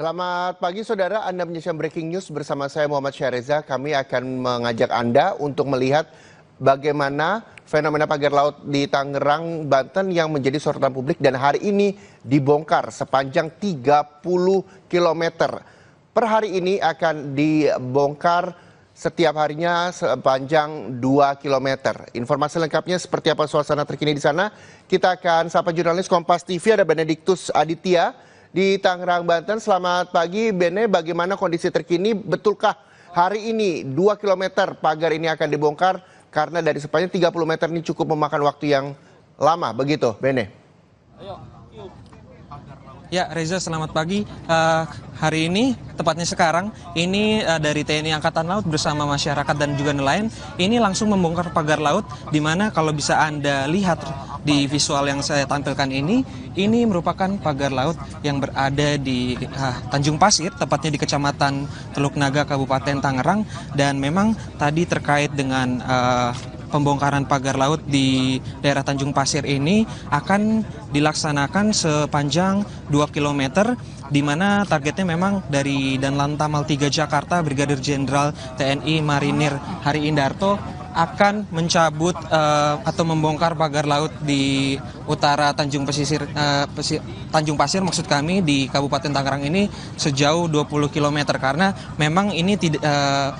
Selamat pagi saudara, Anda menyaksikan Breaking News bersama saya Muhammad Syareza. Kami akan mengajak Anda untuk melihat bagaimana fenomena pagar laut di Tangerang, Banten yang menjadi sorotan publik dan hari ini dibongkar sepanjang 30 km. Per hari ini akan dibongkar setiap harinya sepanjang 2 km. Informasi lengkapnya seperti apa suasana terkini di sana, kita akan sapa jurnalis Kompas TV ada Benediktus Aditya di Tangerang, Banten. Selamat pagi Bene, bagaimana kondisi terkini? Betulkah hari ini 2 km pagar ini akan dibongkar? Karena dari sepanjang 30 meter ini cukup memakan waktu yang lama, begitu Bene? Ya Reza, selamat pagi. Hari ini, tepatnya sekarang, ini dari TNI Angkatan Laut bersama masyarakat dan juga nelayan, ini langsung membongkar pagar laut, di mana kalau bisa Anda lihat di visual yang saya tampilkan ini merupakan pagar laut yang berada di Tanjung Pasir, tepatnya di Kecamatan Teluk Naga, Kabupaten Tangerang, dan memang tadi terkait dengan pembongkaran pagar laut di daerah Tanjung Pasir ini akan dilaksanakan sepanjang 2 km, di mana targetnya memang dari Danlantamal 3 Jakarta, Brigadir Jenderal TNI Marinir Hari Indarto akan mencabut atau membongkar pagar laut di utara Tanjung Pasir maksud kami di Kabupaten Tangerang ini sejauh 20 km, karena memang ini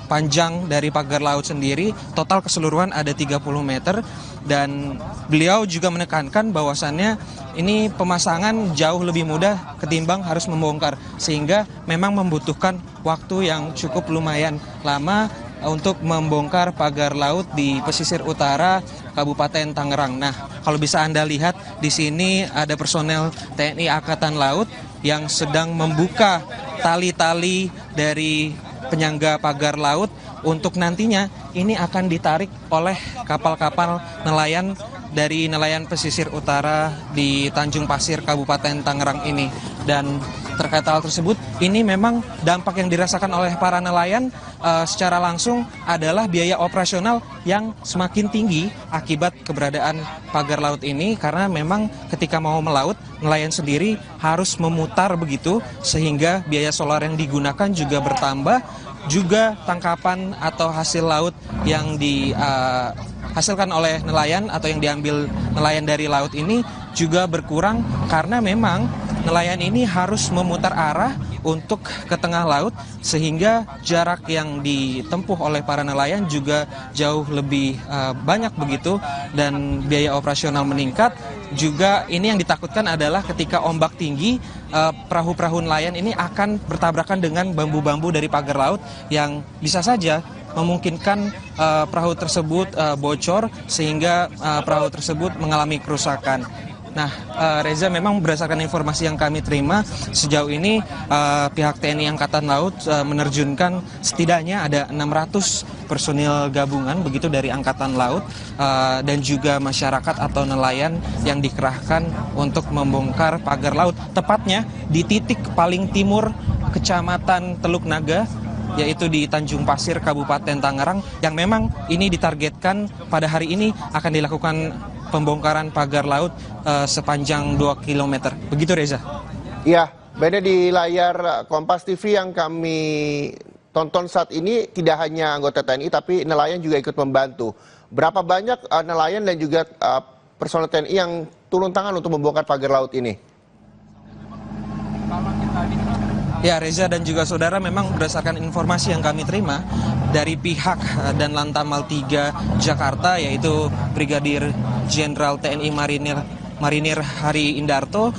panjang dari pagar laut sendiri total keseluruhan ada 30 meter, dan beliau juga menekankan bahwasannya ini pemasangan jauh lebih mudah ketimbang harus membongkar, sehingga memang membutuhkan waktu yang cukup lumayan lama untuk membongkar pagar laut di pesisir utara Kabupaten Tangerang. Nah, kalau bisa Anda lihat di sini ada personel TNI Angkatan Laut yang sedang membuka tali-tali dari penyangga pagar laut untuk nantinya ini akan ditarik oleh kapal-kapal nelayan dari nelayan pesisir utara di Tanjung Pasir Kabupaten Tangerang ini. Dan terkait hal tersebut, ini memang dampak yang dirasakan oleh para nelayan secara langsung adalah biaya operasional yang semakin tinggi akibat keberadaan pagar laut ini, karena memang ketika mau melaut, nelayan sendiri harus memutar begitu, sehingga biaya solar yang digunakan juga bertambah, juga tangkapan atau hasil laut yang dihasilkan oleh nelayan atau yang diambil nelayan dari laut ini juga berkurang, karena memang nelayan ini harus memutar arah untuk ke tengah laut, sehingga jarak yang ditempuh oleh para nelayan juga jauh lebih banyak begitu, dan biaya operasional meningkat. Juga ini yang ditakutkan adalah ketika ombak tinggi, perahu-perahu nelayan ini akan bertabrakan dengan bambu-bambu dari pagar laut yang bisa saja memungkinkan perahu tersebut bocor, sehingga perahu tersebut mengalami kerusakan. Nah, Reza, memang berdasarkan informasi yang kami terima sejauh ini pihak TNI Angkatan Laut menerjunkan setidaknya ada 600 personil gabungan begitu dari Angkatan Laut dan juga masyarakat atau nelayan yang dikerahkan untuk membongkar pagar laut, tepatnya di titik paling timur Kecamatan Teluk Naga, yaitu di Tanjung Pasir, Kabupaten Tangerang, yang memang ini ditargetkan pada hari ini akan dilakukan pembongkaran pagar laut sepanjang 2 km. Begitu Reza. Ya, Bene, di layar Kompas TV yang kami tonton saat ini tidak hanya anggota TNI tapi nelayan juga ikut membantu. Berapa banyak nelayan dan juga personel TNI yang turun tangan untuk membongkar pagar laut ini? Ya Reza dan juga saudara, memang berdasarkan informasi yang kami terima dari pihak Danlantamal 3 Jakarta, yaitu Brigadir Jenderal TNI Marinir Hari Indarto,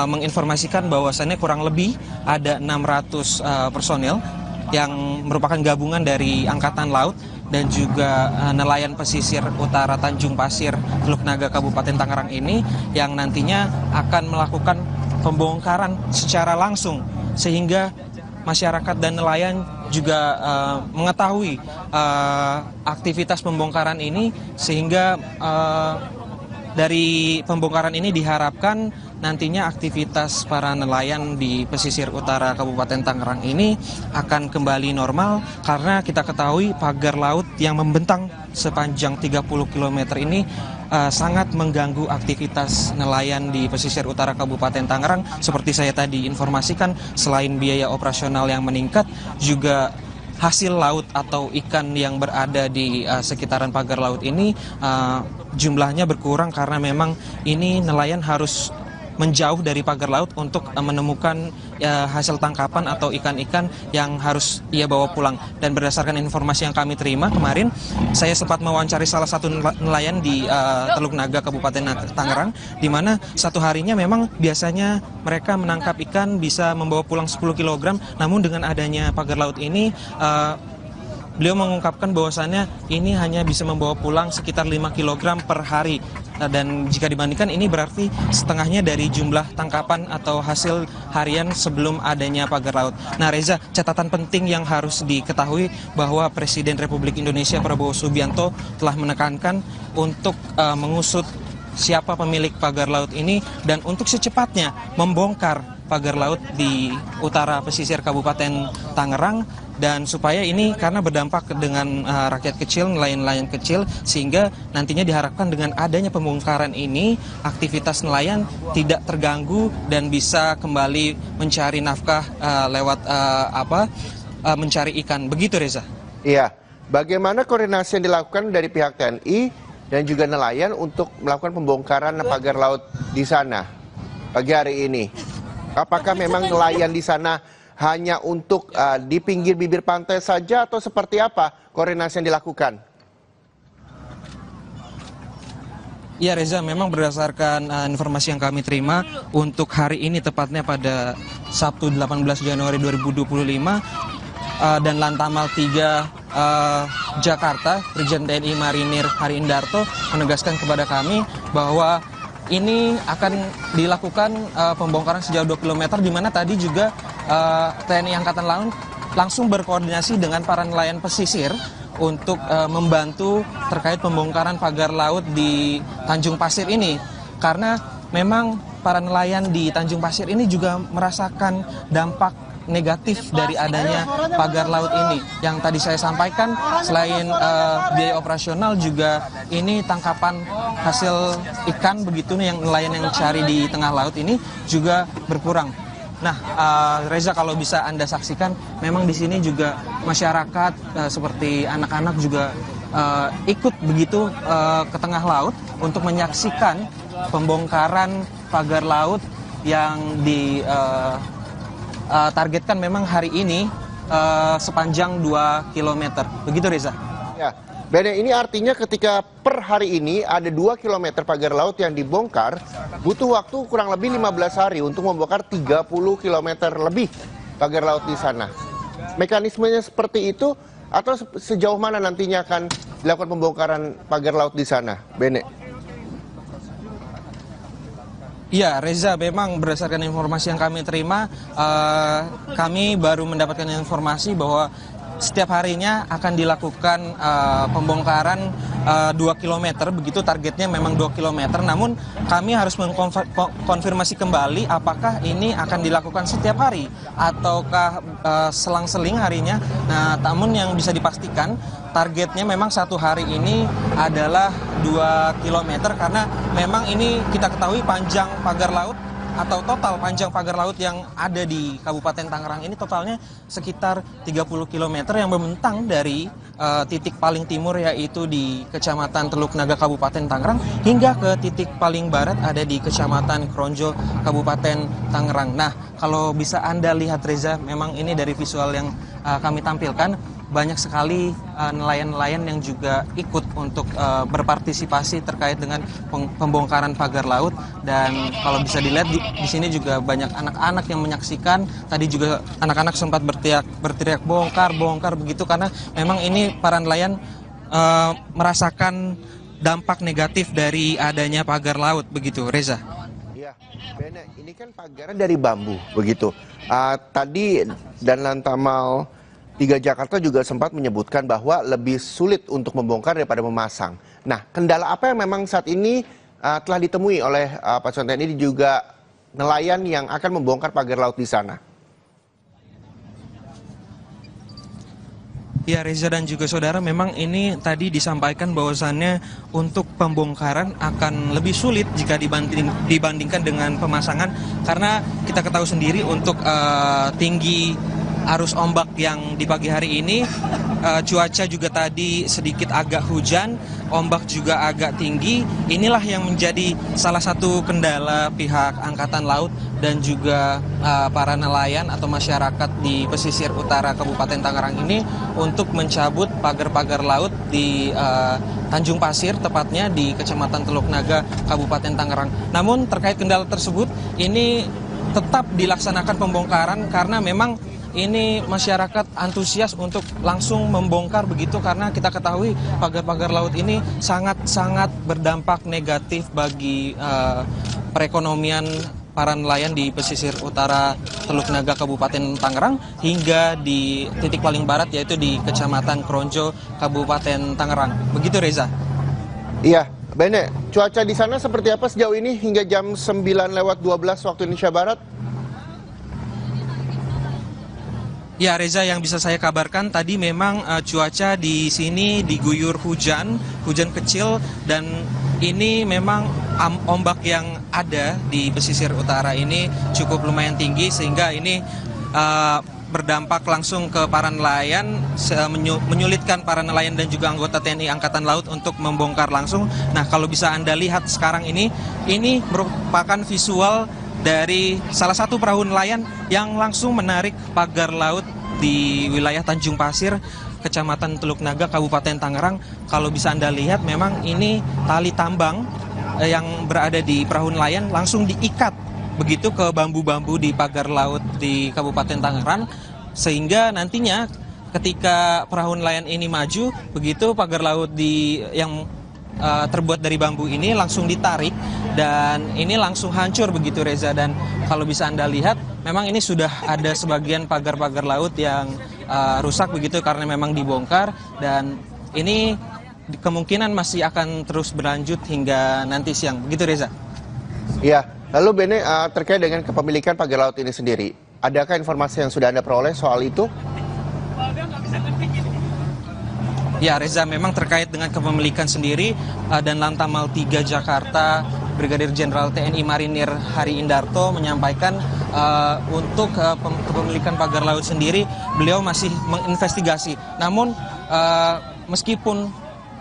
menginformasikan bahwasannya kurang lebih ada 600 personel yang merupakan gabungan dari Angkatan Laut dan juga nelayan pesisir utara Tanjung Pasir, Teluk Naga, Kabupaten Tangerang ini, yang nantinya akan melakukan pembongkaran secara langsung, sehingga masyarakat dan nelayan juga mengetahui aktivitas pembongkaran ini, sehingga dari pembongkaran ini diharapkan nantinya aktivitas para nelayan di pesisir utara Kabupaten Tangerang ini akan kembali normal, karena kita ketahui pagar laut yang membentang sepanjang 30 km ini sangat mengganggu aktivitas nelayan di pesisir utara Kabupaten Tangerang. Seperti saya tadi informasikan, selain biaya operasional yang meningkat, juga hasil laut atau ikan yang berada di sekitaran pagar laut ini jumlahnya berkurang karena memang ini nelayan harus menjauh dari pagar laut untuk menemukan hasil tangkapan atau ikan-ikan yang harus ia bawa pulang. Dan berdasarkan informasi yang kami terima kemarin, saya sempat mewawancari salah satu nelayan di Teluk Naga, Kabupaten Tangerang, di mana satu harinya memang biasanya mereka menangkap ikan bisa membawa pulang 10 kg, namun dengan adanya pagar laut ini beliau mengungkapkan bahwasannya ini hanya bisa membawa pulang sekitar 5 kg per hari. Dan jika dibandingkan ini berarti setengahnya dari jumlah tangkapan atau hasil harian sebelum adanya pagar laut. Nah Reza, catatan penting yang harus diketahui bahwa Presiden Republik Indonesia Prabowo Subianto telah menekankan untuk mengusut siapa pemilik pagar laut ini dan untuk secepatnya membongkar pagar laut di utara pesisir Kabupaten Tangerang, dan supaya ini karena berdampak dengan rakyat kecil, nelayan-nelayan kecil, sehingga nantinya diharapkan dengan adanya pembongkaran ini aktivitas nelayan tidak terganggu dan bisa kembali mencari nafkah lewat mencari ikan. Begitu Reza. Iya, bagaimana koordinasi yang dilakukan dari pihak TNI dan juga nelayan untuk melakukan pembongkaran pagar laut di sana pagi hari ini? Apakah memang nelayan di sana hanya untuk di pinggir bibir pantai saja atau seperti apa koordinasi yang dilakukan? Ya Reza, memang berdasarkan informasi yang kami terima untuk hari ini tepatnya pada Sabtu 18 Januari 2025 dan Lantamal 3 Jakarta, Brigjen TNI Marinir Hari Indarto menegaskan kepada kami bahwa ini akan dilakukan pembongkaran sejauh 2 km, di mana tadi juga TNI Angkatan Laut langsung berkoordinasi dengan para nelayan pesisir untuk membantu terkait pembongkaran pagar laut di Tanjung Pasir ini. Karena memang para nelayan di Tanjung Pasir ini juga merasakan dampak negatif dari adanya pagar laut ini. Yang tadi saya sampaikan, selain biaya operasional juga ini tangkapan hasil ikan begitu yang nelayan yang cari di tengah laut ini juga berkurang. Nah, Reza, kalau bisa Anda saksikan, memang di sini juga masyarakat seperti anak-anak juga ikut begitu ke tengah laut untuk menyaksikan pembongkaran pagar laut yang targetkan memang hari ini sepanjang 2 km. Begitu Reza. Ya, Bene, ini artinya ketika per hari ini ada 2 km pagar laut yang dibongkar, butuh waktu kurang lebih 15 hari untuk membongkar 30 km lebih pagar laut di sana. Mekanismenya seperti itu atau sejauh mana nantinya akan dilakukan pembongkaran pagar laut di sana, Bene? Ya Reza, memang berdasarkan informasi yang kami terima, kami baru mendapatkan informasi bahwa setiap harinya akan dilakukan pembongkaran 2 km, begitu targetnya memang 2 km. Namun kami harus mengkonfirmasi kembali apakah ini akan dilakukan setiap hari ataukah selang-seling harinya. Nah, namun yang bisa dipastikan targetnya memang satu hari ini adalah 2 km karena memang ini kita ketahui panjang pagar laut atau total panjang pagar laut yang ada di Kabupaten Tangerang ini totalnya sekitar 30 km yang membentang dari titik paling timur yaitu di Kecamatan Teluk Naga Kabupaten Tangerang hingga ke titik paling barat ada di Kecamatan Kronjo Kabupaten Tangerang. Nah, kalau bisa Anda lihat Reza, memang ini dari visual yang kami tampilkan, banyak sekali nelayan-nelayan yang juga ikut untuk berpartisipasi terkait dengan pembongkaran pagar laut. Dan kalau bisa dilihat di sini juga banyak anak-anak yang menyaksikan. Tadi juga anak-anak sempat berteriak bongkar begitu karena memang ini para nelayan merasakan dampak negatif dari adanya pagar laut begitu, Reza. Iya, Bene, ini kan pagarnya dari bambu begitu. Tadi dan Lantamal 3 Jakarta juga sempat menyebutkan bahwa lebih sulit untuk membongkar daripada memasang. Nah, kendala apa yang memang saat ini telah ditemui oleh pasukan TNI juga nelayan yang akan membongkar pagar laut di sana? Ya Reza dan juga saudara, memang ini tadi disampaikan bahwasannya untuk pembongkaran akan lebih sulit jika dibandingkan dengan pemasangan, karena kita ketahui sendiri untuk tinggi arus ombak yang di pagi hari ini, cuaca juga tadi sedikit agak hujan, ombak juga agak tinggi. Inilah yang menjadi salah satu kendala pihak Angkatan Laut dan juga para nelayan atau masyarakat di pesisir utara Kabupaten Tangerang ini untuk mencabut pagar-pagar laut di Tanjung Pasir, tepatnya di Kecamatan Teluk Naga, Kabupaten Tangerang. Namun terkait kendala tersebut, ini tetap dilaksanakan pembongkaran karena memang ini masyarakat antusias untuk langsung membongkar begitu, karena kita ketahui pagar-pagar laut ini sangat-sangat berdampak negatif bagi perekonomian para nelayan di pesisir utara Teluk Naga Kabupaten Tangerang hingga di titik paling barat yaitu di Kecamatan Kronjo Kabupaten Tangerang. Begitu Reza. Iya, Bene, cuaca di sana seperti apa sejauh ini hingga jam 9:12 waktu Indonesia Barat? Ya Reza, yang bisa saya kabarkan tadi memang cuaca di sini diguyur hujan kecil, dan ini memang ombak yang ada di pesisir utara ini cukup lumayan tinggi, sehingga ini berdampak langsung ke para nelayan, menyulitkan para nelayan dan juga anggota TNI Angkatan Laut untuk membongkar langsung. Nah, kalau bisa Anda lihat sekarang ini merupakan visual dari salah satu perahu nelayan yang langsung menarik pagar laut di wilayah Tanjung Pasir, Kecamatan Teluk Naga, Kabupaten Tangerang. Kalau bisa Anda lihat, memang ini tali tambang yang berada di perahu nelayan langsung diikat begitu ke bambu-bambu di pagar laut di Kabupaten Tangerang, sehingga nantinya ketika perahu nelayan ini maju, begitu pagar laut yang terbuat dari bambu ini langsung ditarik dan ini langsung hancur begitu Reza. Dan kalau bisa Anda lihat, memang ini sudah ada sebagian pagar-pagar laut yang rusak begitu karena memang dibongkar, dan ini kemungkinan masih akan terus berlanjut hingga nanti siang. Begitu Reza. Iya, lalu Bene, terkait dengan kepemilikan pagar laut ini sendiri, adakah informasi yang sudah Anda peroleh soal itu? Ya Reza, memang terkait dengan kepemilikan sendiri, dan Lantamal 3 Jakarta Brigadir Jenderal TNI Marinir Hari Indarto menyampaikan untuk kepemilikan pagar laut sendiri beliau masih menginvestigasi. Namun meskipun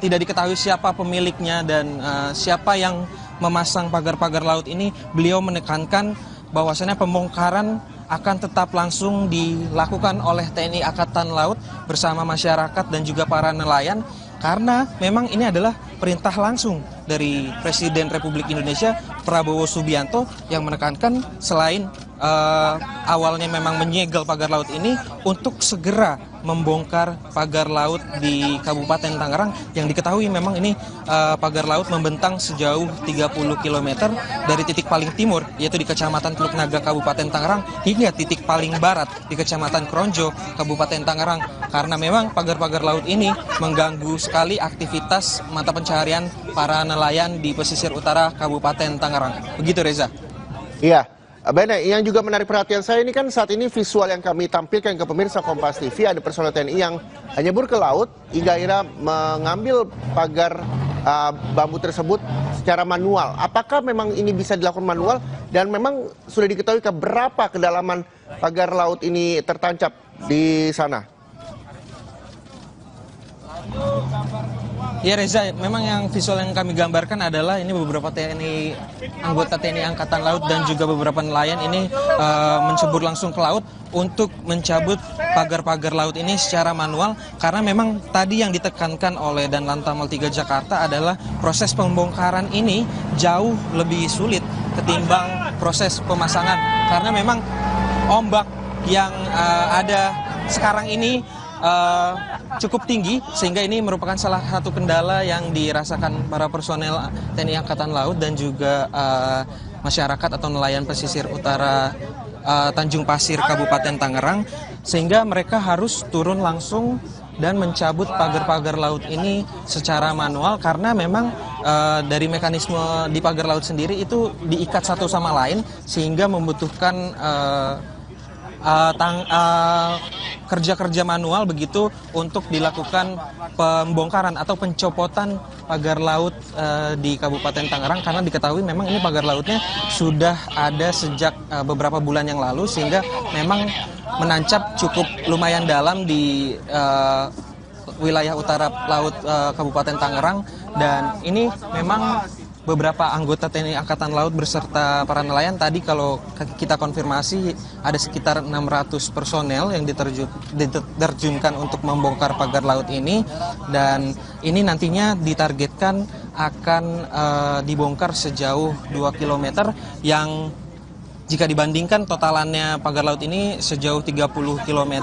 tidak diketahui siapa pemiliknya dan siapa yang memasang pagar-pagar laut ini, beliau menekankan bahwasannya pembongkaran akan tetap langsung dilakukan oleh TNI Angkatan Laut bersama masyarakat dan juga para nelayan, karena memang ini adalah perintah langsung dari Presiden Republik Indonesia Prabowo Subianto yang menekankan selain awalnya memang menyegel pagar laut ini untuk segera membongkar pagar laut di Kabupaten Tangerang, yang diketahui memang ini pagar laut membentang sejauh 30 km dari titik paling timur yaitu di Kecamatan Teluk Naga Kabupaten Tangerang hingga titik paling barat di Kecamatan Kronjo Kabupaten Tangerang, karena memang pagar-pagar laut ini mengganggu sekali aktivitas mata pencaharian para nelayan di pesisir utara Kabupaten Tangerang. Begitu Reza. Iya. Bene, yang juga menarik perhatian saya ini kan saat ini visual yang kami tampilkan ke pemirsa Kompas TV, ada personel TNI yang nyebur ke laut hingga akhirnya mengambil pagar bambu tersebut secara manual. Apakah memang ini bisa dilakukan manual dan memang sudah diketahui berapa kedalaman pagar laut ini tertancap di sana? Ya Reza, memang yang visual yang kami gambarkan adalah ini beberapa anggota TNI Angkatan Laut dan juga beberapa nelayan ini mencebur langsung ke laut untuk mencabut pagar-pagar laut ini secara manual, karena memang tadi yang ditekankan oleh Lantamal 3 Jakarta adalah proses pembongkaran ini jauh lebih sulit ketimbang proses pemasangan, karena memang ombak yang ada sekarang ini cukup tinggi, sehingga ini merupakan salah satu kendala yang dirasakan para personel TNI Angkatan Laut dan juga masyarakat atau nelayan pesisir utara Tanjung Pasir Kabupaten Tangerang, sehingga mereka harus turun langsung dan mencabut pagar-pagar laut ini secara manual, karena memang dari mekanisme di pagar laut sendiri itu diikat satu sama lain sehingga membutuhkan kerja-kerja manual begitu untuk dilakukan pembongkaran atau pencopotan pagar laut di Kabupaten Tangerang, karena diketahui memang ini pagar lautnya sudah ada sejak beberapa bulan yang lalu, sehingga memang menancap cukup lumayan dalam di wilayah utara laut Kabupaten Tangerang. Dan ini memang beberapa anggota TNI Angkatan Laut beserta para nelayan tadi kalau kita konfirmasi ada sekitar 600 personel yang diterjunkan untuk membongkar pagar laut ini, dan ini nantinya ditargetkan akan dibongkar sejauh 2 km yang jika dibandingkan totalannya pagar laut ini sejauh 30 km.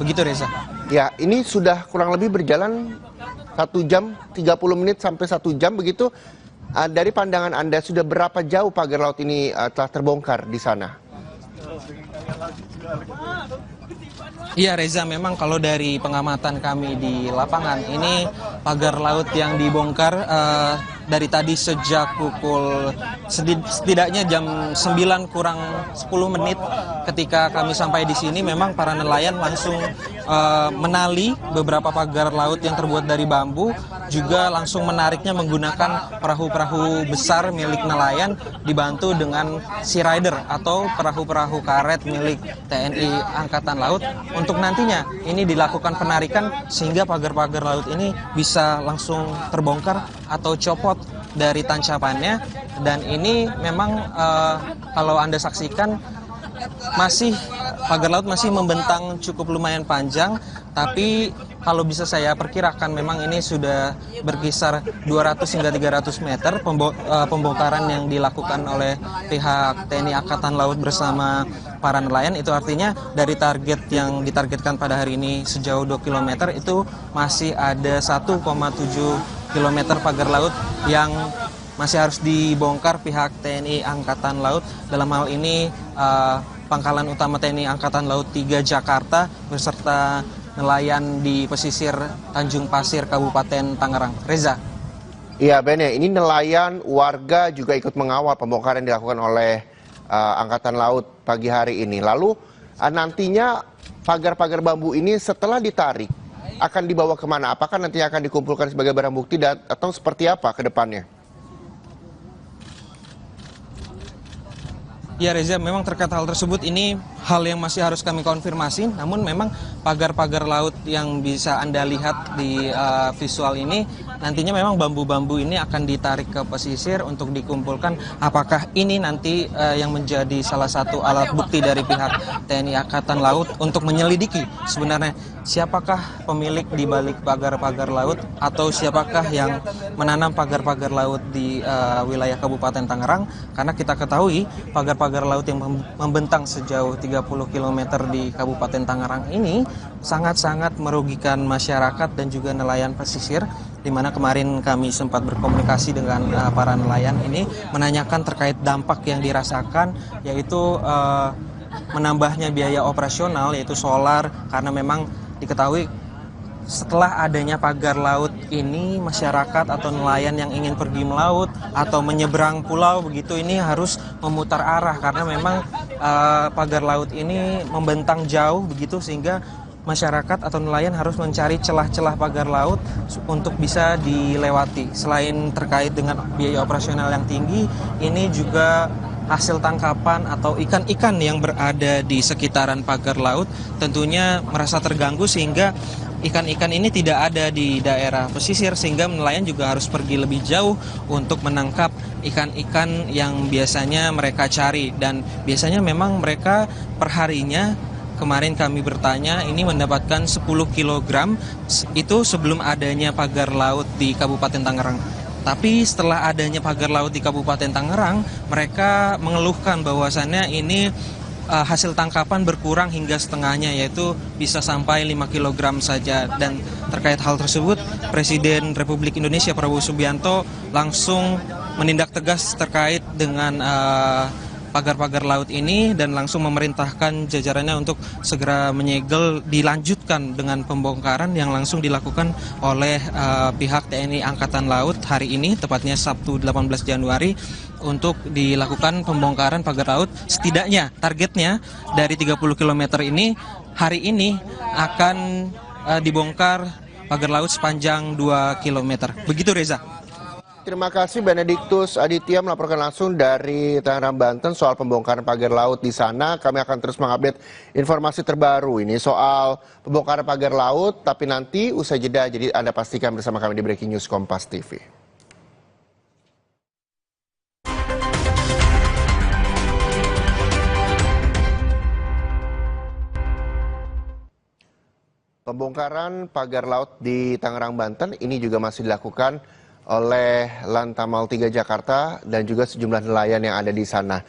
Begitu, Reza. Ya, ini sudah kurang lebih berjalan 1 jam 30 menit sampai 1 jam begitu. Dari pandangan Anda, sudah berapa jauh pagar laut ini telah terbongkar di sana? Iya, Reza, memang kalau dari pengamatan kami di lapangan, ini pagar laut yang dibongkar dari tadi sejak pukul setidaknya jam 9 kurang 10 menit ketika kami sampai di sini, memang para nelayan langsung menali beberapa pagar laut yang terbuat dari bambu, juga langsung menariknya menggunakan perahu-perahu besar milik nelayan dibantu dengan sea rider atau perahu-perahu karet milik TNI Angkatan Laut, untuk nantinya ini dilakukan penarikan sehingga pagar-pagar laut ini bisa langsung terbongkar atau copot dari tancapannya. Dan ini memang kalau Anda saksikan pagar laut masih membentang cukup lumayan panjang, tapi kalau bisa saya perkirakan memang ini sudah berkisar 200 hingga 300 meter pembongkaran yang dilakukan oleh pihak TNI Angkatan Laut bersama para nelayan. Itu artinya dari target yang ditargetkan pada hari ini sejauh 2 km itu masih ada 1,7 km pagar laut yang masih harus dibongkar pihak TNI Angkatan Laut. Dalam hal ini Pangkalan Utama TNI Angkatan Laut 3 Jakarta beserta nelayan di pesisir Tanjung Pasir Kabupaten Tangerang. Reza. Iya, Bene, ini nelayan, warga juga ikut mengawal pembongkaran yang dilakukan oleh Angkatan Laut pagi hari ini. Lalu nantinya pagar-pagar bambu ini setelah ditarik akan dibawa kemana? Apakah nantinya akan dikumpulkan sebagai barang bukti atau seperti apa ke depannya? Ya, Reza, memang terkait hal tersebut ini hal yang masih harus kami konfirmasi. Namun memang pagar-pagar laut yang bisa Anda lihat di visual ini, nantinya memang bambu-bambu ini akan ditarik ke pesisir untuk dikumpulkan. Apakah ini nanti yang menjadi salah satu alat bukti dari pihak TNI Angkatan Laut untuk menyelidiki sebenarnya siapakah pemilik di balik pagar-pagar laut atau siapakah yang menanam pagar-pagar laut di wilayah Kabupaten Tangerang. Karena kita ketahui pagar-pagar laut yang membentang sejauh 30 km di Kabupaten Tangerang ini sangat-sangat merugikan masyarakat dan juga nelayan pesisir, di mana kemarin kami sempat berkomunikasi dengan para nelayan ini menanyakan terkait dampak yang dirasakan, yaitu menambahnya biaya operasional yaitu solar, karena memang diketahui setelah adanya pagar laut ini masyarakat atau nelayan yang ingin pergi melaut atau menyeberang pulau begitu ini harus memutar arah, karena memang pagar laut ini membentang jauh begitu, sehingga masyarakat atau nelayan harus mencari celah-celah pagar laut untuk bisa dilewati. Selain terkait dengan biaya operasional yang tinggi, ini juga hasil tangkapan atau ikan-ikan yang berada di sekitaran pagar laut tentunya merasa terganggu, sehingga ikan-ikan ini tidak ada di daerah pesisir, sehingga nelayan juga harus pergi lebih jauh untuk menangkap ikan-ikan yang biasanya mereka cari. Dan biasanya memang mereka perharinya, kemarin kami bertanya, ini mendapatkan 10 kg itu sebelum adanya pagar laut di Kabupaten Tangerang. Tapi setelah adanya pagar laut di Kabupaten Tangerang, mereka mengeluhkan bahwasannya ini hasil tangkapan berkurang hingga setengahnya, yaitu bisa sampai 5 kg saja. Dan terkait hal tersebut, Presiden Republik Indonesia Prabowo Subianto langsung menindak tegas terkait dengan pagar-pagar laut ini dan langsung memerintahkan jajarannya untuk segera menyegel, dilanjutkan dengan pembongkaran yang langsung dilakukan oleh pihak TNI Angkatan Laut hari ini, tepatnya Sabtu 18 Januari, untuk dilakukan pembongkaran pagar laut. Setidaknya targetnya dari 30 km ini hari ini akan dibongkar pagar laut sepanjang 2 km. Begitu, Reza. Terima kasih Benediktus Aditya melaporkan langsung dari Tangerang, Banten soal pembongkaran pagar laut di sana. Kami akan terus mengupdate informasi terbaru ini soal pembongkaran pagar laut, tapi nanti usai jeda, jadi Anda pastikan bersama kami di Breaking News Kompas TV. Pembongkaran pagar laut di Tangerang, Banten ini juga masih dilakukan oleh Lantamal 3 Jakarta dan juga sejumlah nelayan yang ada di sana.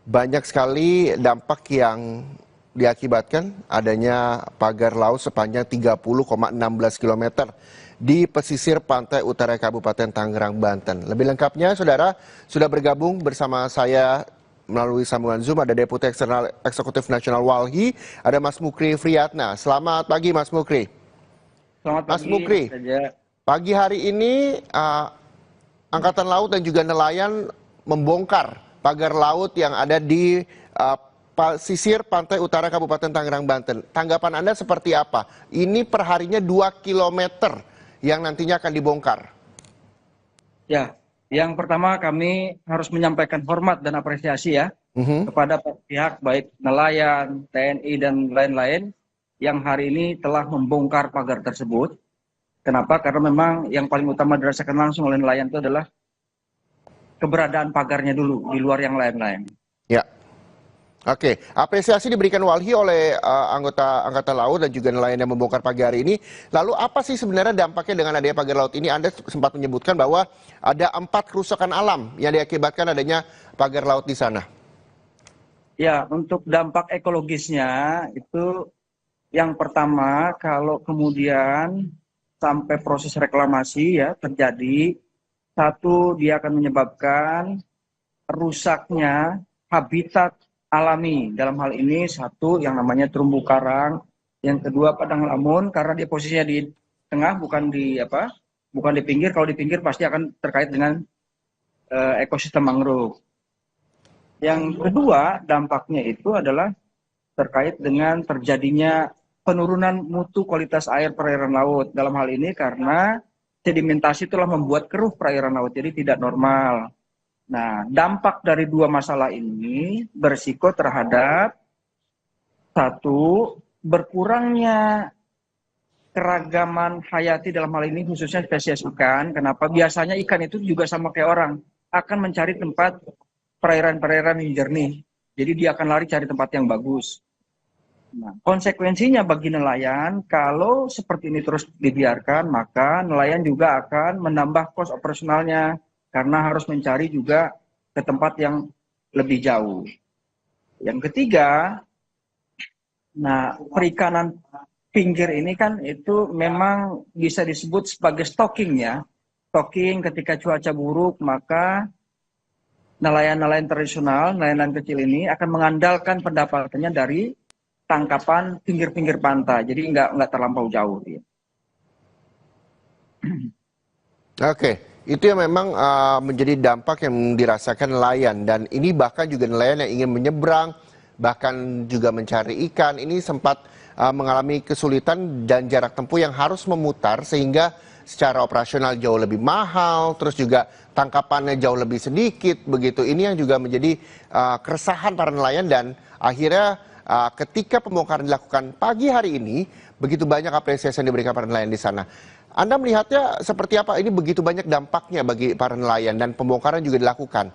Banyak sekali dampak yang diakibatkan adanya pagar laut sepanjang 30,16 km di pesisir pantai utara Kabupaten Tangerang, Banten. Lebih lengkapnya, saudara, sudah bergabung bersama saya melalui sambungan Zoom, ada Deputi Eksekutif Nasional Walhi, ada Mas Mukri Friyatna. Selamat pagi, Mas Mukri. Selamat pagi, Mas Mukri. Pagi hari ini Angkatan Laut dan juga nelayan membongkar pagar laut yang ada di pesisir pantai utara Kabupaten Tangerang, Banten. Tanggapan Anda seperti apa? Ini perharinya 2 km yang nantinya akan dibongkar. Ya, yang pertama kami harus menyampaikan hormat dan apresiasi ya kepada pihak baik nelayan, TNI dan lain-lain yang hari ini telah membongkar pagar tersebut. Kenapa? Karena memang yang paling utama dirasakan langsung oleh nelayan itu adalah keberadaan pagarnya dulu, di luar yang lain-lain. Ya, oke. Apresiasi diberikan Walhi oleh anggota Angkatan Laut dan juga nelayan yang membongkar pagi hari ini. Lalu apa sih sebenarnya dampaknya dengan adanya pagar laut ini? Anda sempat menyebutkan bahwa ada 4 kerusakan alam yang diakibatkan adanya pagar laut di sana. Ya, untuk dampak ekologisnya itu yang pertama, kalau kemudian sampai proses reklamasi ya terjadi, satu, dia akan menyebabkan rusaknya habitat alami. Dalam hal ini satu yang namanya terumbu karang, yang kedua padang lamun karena dia posisinya di tengah bukan di pinggir. Kalau di pinggir pasti akan terkait dengan ekosistem mangrove. Yang kedua dampaknya itu adalah terkait dengan terjadinya penurunan mutu kualitas air perairan laut. Dalam hal ini karena sedimentasi telah membuat keruh perairan laut, jadi tidak normal. Nah, dampak dari dua masalah ini berisiko terhadap satu, berkurangnya keragaman hayati dalam hal ini khususnya spesies ikan. Kenapa? Biasanya ikan itu juga sama kayak orang, akan mencari tempat perairan-perairan yang jernih. Jadi dia akan lari cari tempat yang bagus. Nah, konsekuensinya bagi nelayan, kalau seperti ini terus dibiarkan, maka nelayan juga akan menambah kos operasionalnya karena harus mencari juga ke tempat yang lebih jauh. Yang ketiga, nah perikanan pinggir ini kan itu memang bisa disebut sebagai stocking ya. Stocking ketika cuaca buruk, maka nelayan-nelayan tradisional, nelayan kecil ini akan mengandalkan pendapatannya dari tangkapan pinggir-pinggir pantai, jadi nggak terlampau jauh. Oke, itu yang memang menjadi dampak yang dirasakan nelayan, dan ini bahkan juga nelayan yang ingin menyeberang, bahkan juga mencari ikan, ini sempat mengalami kesulitan dan jarak tempuh yang harus memutar sehingga secara operasional jauh lebih mahal, terus juga tangkapannya jauh lebih sedikit, begitu. Ini yang juga menjadi keresahan para nelayan dan akhirnya ketika pembongkaran dilakukan pagi hari ini, begitu banyak apresiasi yang diberikan para nelayan di sana. Anda melihatnya seperti apa? Ini begitu banyak dampaknya bagi para nelayan dan pembongkaran juga dilakukan.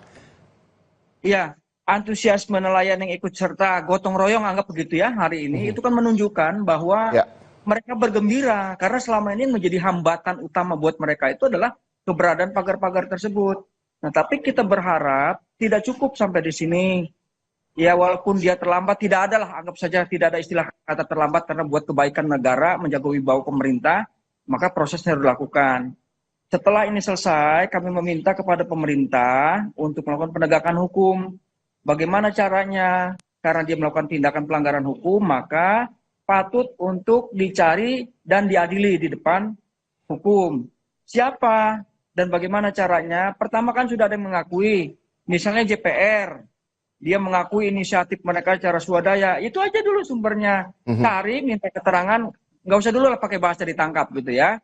Iya, antusiasme nelayan yang ikut serta gotong royong anggap begitu ya hari ini, itu kan menunjukkan bahwa mereka bergembira karena selama ini yang menjadi hambatan utama buat mereka itu adalah keberadaan pagar-pagar tersebut. Nah, tapi kita berharap tidak cukup sampai di sini. Ya, walaupun dia terlambat, tidak ada lah, anggap saja tidak ada istilah kata terlambat karena buat kebaikan negara, menjaga wibawa pemerintah, maka prosesnya harus dilakukan. Setelah ini selesai, kami meminta kepada pemerintah untuk melakukan penegakan hukum. Bagaimana caranya? Karena dia melakukan tindakan pelanggaran hukum, maka patut untuk dicari dan diadili di depan hukum. Siapa dan bagaimana caranya? Pertama kan sudah ada yang mengakui, misalnya JPR, dia mengakui inisiatif mereka secara swadaya. Itu aja dulu sumbernya. Cari, minta keterangan, nggak usah dulu lah pakai bahasa ditangkap gitu ya.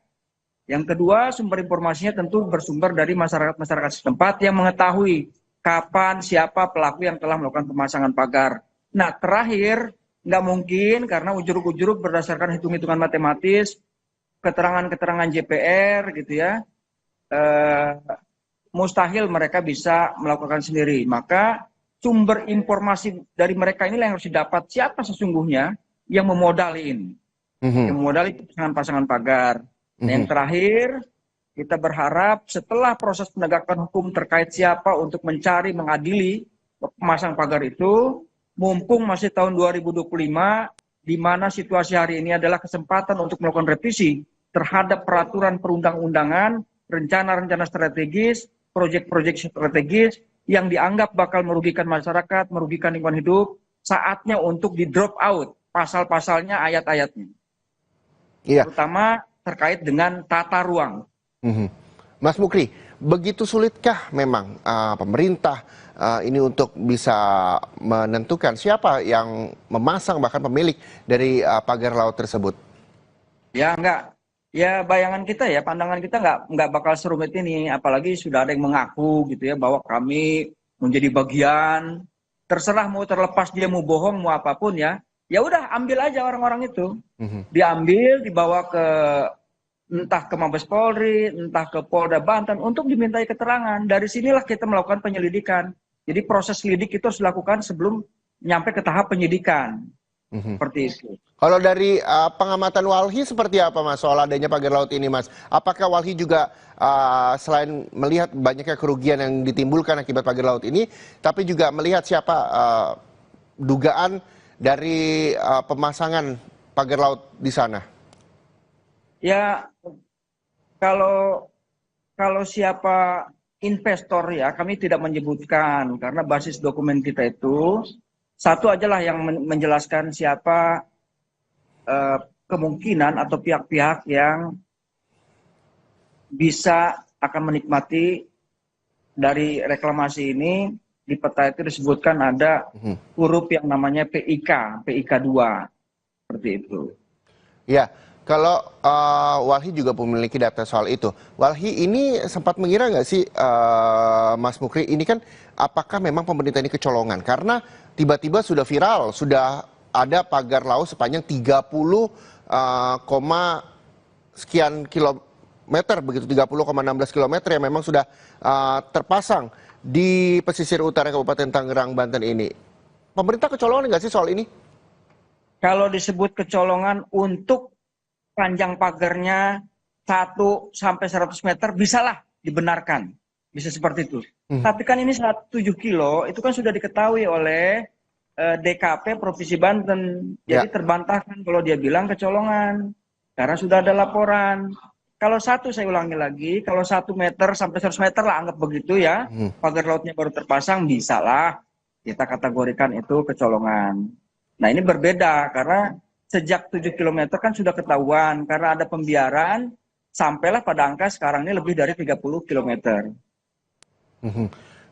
Yang kedua, sumber informasinya tentu bersumber dari masyarakat setempat yang mengetahui kapan, siapa pelaku yang telah melakukan pemasangan pagar. Nah, terakhir, nggak mungkin karena ujuk-ujuk berdasarkan hitung-hitungan matematis, keterangan-keterangan JPR gitu ya, mustahil mereka bisa melakukan sendiri. Maka sumber informasi dari mereka inilah yang harus didapat siapa sesungguhnya yang memodalin, yang memodali pasangan-pasangan pagar. Nah, yang terakhir, kita berharap setelah proses penegakan hukum terkait siapa untuk mencari, mengadili pemasang pagar itu, mumpung masih tahun 2025, di mana situasi hari ini adalah kesempatan untuk melakukan revisi terhadap peraturan perundang-undangan, rencana-rencana strategis, proyek-proyek strategis yang dianggap bakal merugikan masyarakat, merugikan lingkungan hidup, saatnya untuk di drop out pasal-pasalnya, ayat-ayatnya. Iya. Terutama terkait dengan tata ruang. Mas Mukri, begitu sulitkah memang pemerintah ini untuk bisa menentukan siapa yang memasang bahkan pemilik dari pagar laut tersebut? Ya enggak, ya bayangan kita ya, pandangan kita enggak bakal serumit ini, apalagi sudah ada yang mengaku gitu ya bahwa kami menjadi bagian, terserah mau terlepas dia mau bohong mau apapun ya, ya udah ambil aja orang-orang itu, diambil dibawa ke entah ke Mabes Polri, entah ke Polda Banten untuk dimintai keterangan. Dari sinilah kita melakukan penyelidikan. Jadi proses lidik itu harus dilakukan sebelum nyampe ke tahap penyidikan. Seperti itu. Kalau dari pengamatan Walhi seperti apa Mas soal adanya pagar laut ini Mas? Apakah Walhi juga selain melihat banyaknya kerugian yang ditimbulkan akibat pagar laut ini, tapi juga melihat siapa dugaan dari pemasangan pagar laut di sana? Ya, kalau siapa investor ya kami tidak menyebutkan karena basis dokumen kita itu satu aja lah yang menjelaskan siapa kemungkinan atau pihak-pihak yang bisa akan menikmati dari reklamasi ini. Di peta itu disebutkan ada huruf yang namanya PIK 2 seperti itu. Ya. Kalau Walhi juga memiliki data soal itu. Walhi ini sempat mengira nggak sih Mas Mukri, ini kan apakah memang pemerintah ini kecolongan? Karena tiba-tiba sudah viral, sudah ada pagar laut sepanjang 30, sekian kilometer, begitu 30,16 kilometer yang memang sudah terpasang di pesisir utara Kabupaten Tangerang, Banten ini. Pemerintah kecolongan nggak sih soal ini? Kalau disebut kecolongan untuk panjang pagarnya 1 sampai 100 meter bisalah dibenarkan, bisa seperti itu. Tapi kan ini 7 kilo itu kan sudah diketahui oleh DKP Provinsi Banten, jadi terbantahkan kalau dia bilang kecolongan karena sudah ada laporan. Kalau saya ulangi lagi, kalau 1 meter sampai 100 meter lah anggap begitu ya, pagar lautnya baru terpasang bisalah kita kategorikan itu kecolongan. Nah ini berbeda karena sejak 7 km kan sudah ketahuan karena ada pembiaran, sampailah pada angka sekarang ini lebih dari 30 km.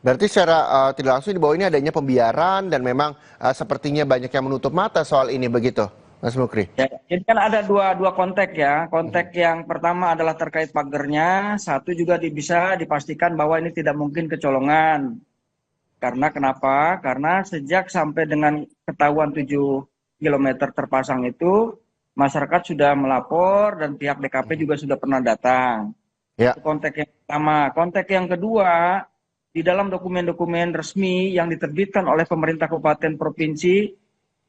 Berarti secara tidak langsung di bawah ini adanya pembiaran dan memang sepertinya banyak yang menutup mata soal ini begitu, Mas Mukri? Ya, jadi kan ada dua konteks ya. Konteks yang pertama adalah terkait pagernya, satu juga bisa dipastikan bahwa ini tidak mungkin kecolongan. Karena kenapa? Karena sejak sampai dengan ketahuan 7 kilometer terpasang itu, masyarakat sudah melapor dan pihak DKP juga sudah pernah datang. Ya. Itu konteks yang pertama. Konteks yang kedua, di dalam dokumen-dokumen resmi yang diterbitkan oleh pemerintah kabupaten provinsi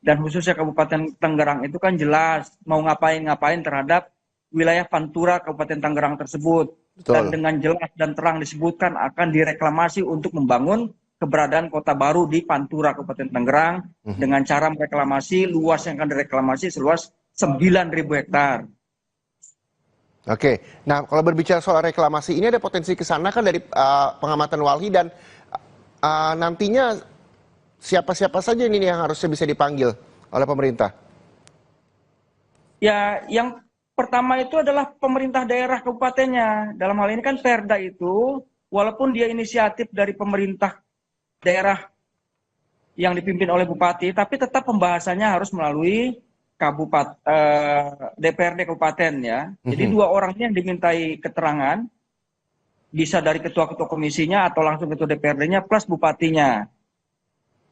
dan khususnya Kabupaten Tangerang itu kan jelas mau ngapain terhadap wilayah Pantura Kabupaten Tangerang tersebut. Betul. Dan dengan jelas dan terang disebutkan akan direklamasi untuk membangun keberadaan kota baru di Pantura Kabupaten Tangerang dengan cara mereklamasi luas yang akan direklamasi seluas 9.000 hektar. Oke, nah kalau berbicara soal reklamasi ini ada potensi ke sana kan dari pengamatan Walhi dan nantinya Siapa-siapa saja ini yang harusnya bisa dipanggil oleh pemerintah? Ya, yang pertama itu adalah pemerintah daerah kabupatennya. Dalam hal ini kan Perda itu, walaupun dia inisiatif dari pemerintah daerah yang dipimpin oleh bupati, tapi tetap pembahasannya harus melalui DPRD kabupaten ya. Jadi dua orang ini yang dimintai keterangan, bisa dari ketua-ketua komisinya atau langsung ketua DPRD-nya plus bupatinya.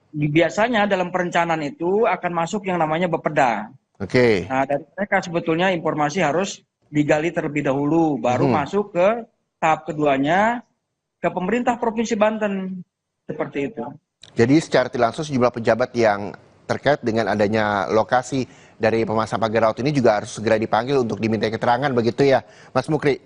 Biasanya dalam perencanaan itu akan masuk yang namanya Bapeda. Oke. Nah, dari mereka sebetulnya informasi harus digali terlebih dahulu, baru masuk ke tahap keduanya ke pemerintah Provinsi Banten. Seperti itu. Jadi secara tidak langsung sejumlah pejabat yang terkait dengan adanya lokasi dari pemasang pagar laut ini juga harus segera dipanggil untuk diminta keterangan, begitu ya, Mas Mukri?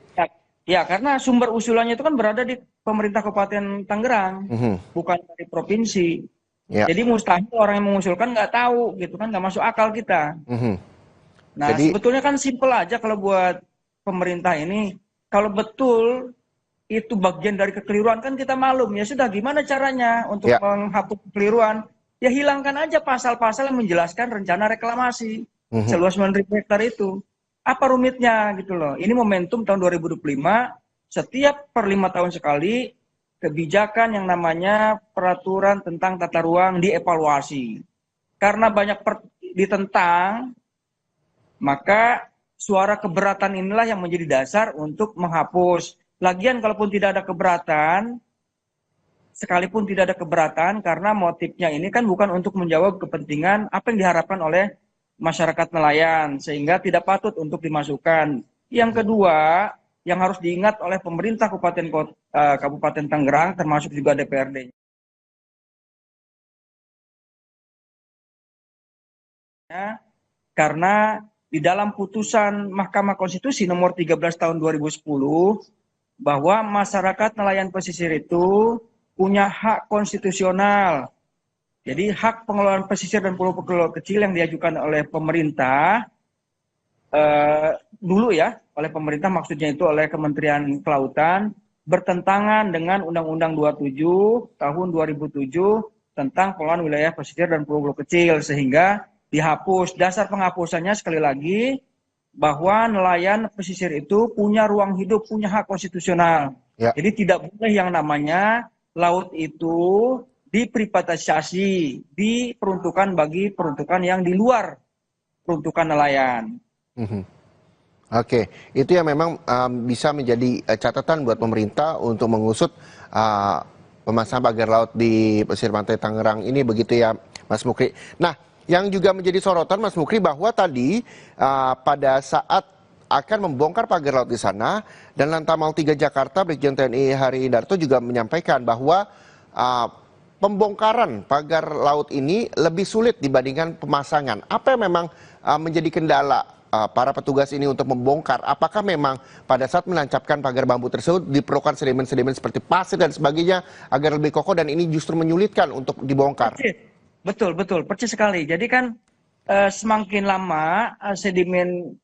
Ya, karena sumber usulannya itu kan berada di pemerintah Kabupaten Tangerang, bukan dari provinsi. Ya. Jadi mustahil orang yang mengusulkan nggak tahu, gitu kan, nggak masuk akal kita. Nah, sebetulnya kan simpel aja kalau buat pemerintah ini, kalau betul itu bagian dari kekeliruan kan kita maklum, ya sudah gimana caranya untuk menghapus kekeliruan? Ya hilangkan aja pasal-pasal yang menjelaskan rencana reklamasi seluas 9.000 hektar itu. Apa rumitnya gitu loh. Ini momentum tahun 2025, setiap per 5 tahun sekali kebijakan yang namanya peraturan tentang tata ruang dievaluasi. Karena banyak ditentang, maka suara keberatan inilah yang menjadi dasar untuk menghapus. Lagian kalaupun tidak ada keberatan, sekalipun tidak ada keberatan, karena motifnya ini kan bukan untuk menjawab kepentingan apa yang diharapkan oleh masyarakat nelayan, sehingga tidak patut untuk dimasukkan. Yang kedua, yang harus diingat oleh pemerintah Kabupaten Tangerang, termasuk juga DPRD. Karena di dalam putusan Mahkamah Konstitusi nomor 13 tahun 2010, bahwa masyarakat nelayan pesisir itu punya hak konstitusional. Jadi hak pengelolaan pesisir dan pulau-pulau kecil yang diajukan oleh pemerintah, dulu ya, oleh pemerintah maksudnya itu oleh Kementerian Kelautan, bertentangan dengan Undang-Undang 27 tahun 2007 tentang pengelolaan wilayah pesisir dan pulau-pulau kecil, sehingga dihapus. Dasar penghapusannya sekali lagi, bahwa nelayan pesisir itu punya ruang hidup, punya hak konstitusional. Ya. Jadi tidak boleh yang namanya laut itu diprivatisasi, diperuntukkan bagi peruntukan yang di luar peruntukan nelayan. Oke, itu yang memang bisa menjadi catatan buat pemerintah untuk mengusut pemasangan pagar laut di pesisir pantai Tangerang ini, begitu ya, Mas Mukri. Nah, yang juga menjadi sorotan, Mas Mukri, bahwa tadi pada saat akan membongkar pagar laut di sana, dan Lantamal 3 Jakarta, Brigjen TNI Hari Indarto juga menyampaikan bahwa pembongkaran pagar laut ini lebih sulit dibandingkan pemasangan. Apa yang memang menjadi kendala para petugas ini untuk membongkar? Apakah memang pada saat menancapkan pagar bambu tersebut diperlukan sedimen-sedimen seperti pasir dan sebagainya agar lebih kokoh, dan ini justru menyulitkan untuk dibongkar? Betul, percis sekali. Jadi kan semakin lama sedimen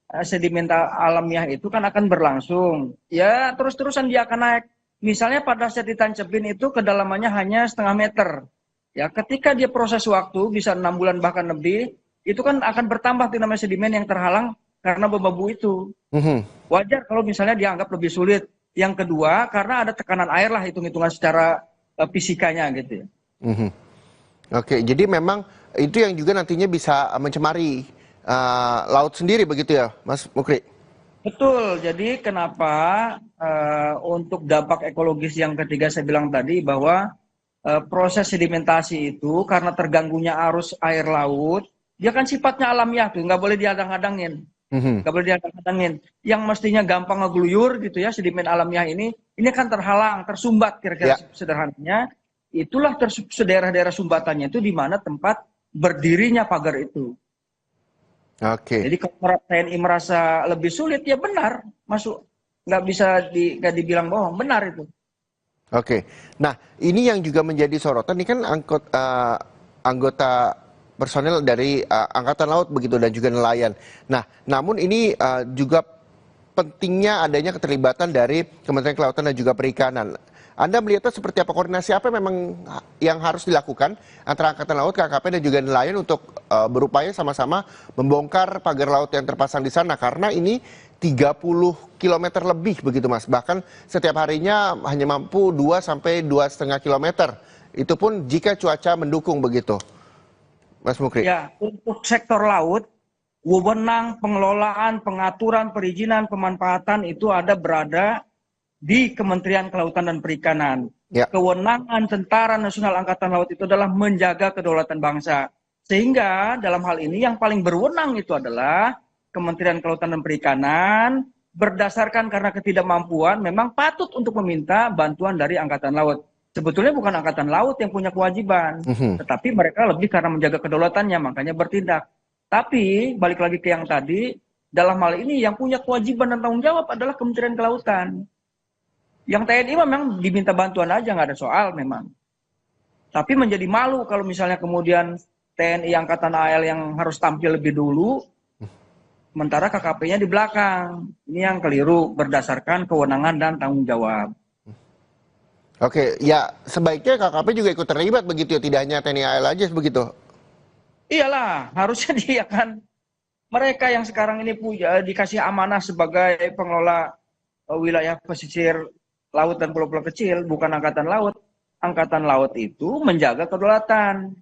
alamiah itu kan akan berlangsung. Ya terus-terusan dia akan naik. Misalnya pada saat ditancepin itu kedalamannya hanya 0,5 meter. Ya ketika dia proses waktu bisa 6 bulan bahkan lebih, itu kan akan bertambah tuh namanya sedimen yang terhalang karena bambu itu. Wajar kalau misalnya dianggap lebih sulit. Yang kedua karena ada tekanan air lah, hitung-hitungan secara fisikanya gitu ya. Oke, jadi memang itu yang juga nantinya bisa mencemari laut sendiri, begitu ya, Mas Mukri? Betul, jadi kenapa untuk dampak ekologis yang ketiga saya bilang tadi, bahwa proses sedimentasi itu karena terganggunya arus air laut, dia kan sifatnya alamiah tuh, nggak boleh diadang-adangin. Nggak boleh diadang-adangin. Yang mestinya gampang ngegluyur gitu ya, sedimen alamiah ini kan terhalang, tersumbat kira-kira sederhananya. Itulah daerah-daerah sumbatannya itu di mana tempat berdirinya pagar itu. Jadi kalau TNI merasa lebih sulit, ya benar masuk, nggak bisa nggak dibilang bohong, benar itu. Nah ini yang juga menjadi sorotan, ini kan anggota personel dari Angkatan Laut begitu dan juga nelayan. Nah namun ini juga pentingnya adanya keterlibatan dari Kementerian Kelautan dan juga Perikanan. Anda melihatnya seperti apa, koordinasi apa memang yang harus dilakukan antara Angkatan Laut, KKP dan juga nelayan untuk berupaya sama-sama membongkar pagar laut yang terpasang di sana, karena ini 30 km lebih begitu Mas. Bahkan setiap harinya hanya mampu 2 sampai 2,5 km. Itu pun jika cuaca mendukung begitu. Mas Mukri. Ya, untuk sektor laut, wewenang pengelolaan, pengaturan, perizinan, pemanfaatan itu berada di Kementerian Kelautan dan Perikanan. Ya. Kewenangan Tentara Nasional Angkatan Laut itu adalah menjaga kedaulatan bangsa. Sehingga dalam hal ini yang paling berwenang itu adalah Kementerian Kelautan dan Perikanan, berdasarkan karena ketidakmampuan memang patut untuk meminta bantuan dari Angkatan Laut. Sebetulnya bukan Angkatan Laut yang punya kewajiban, tetapi mereka lebih karena menjaga kedaulatannya, makanya bertindak. Tapi balik lagi ke yang tadi, dalam hal ini yang punya kewajiban dan tanggung jawab adalah Kementerian Kelautan. Yang TNI memang diminta bantuan aja, nggak ada soal memang. Tapi menjadi malu kalau misalnya kemudian TNI Angkatan AL yang harus tampil lebih dulu, sementara KKP-nya di belakang. Ini yang keliru berdasarkan kewenangan dan tanggung jawab. Oke, ya sebaiknya KKP juga ikut terlibat begitu ya, tidak hanya TNI AL aja begitu. Iyalah, harusnya dia kan. Mereka yang sekarang ini dikasih amanah sebagai pengelola wilayah pesisir laut dan pulau-pulau kecil, bukan Angkatan Laut. Angkatan Laut itu menjaga kedaulatan.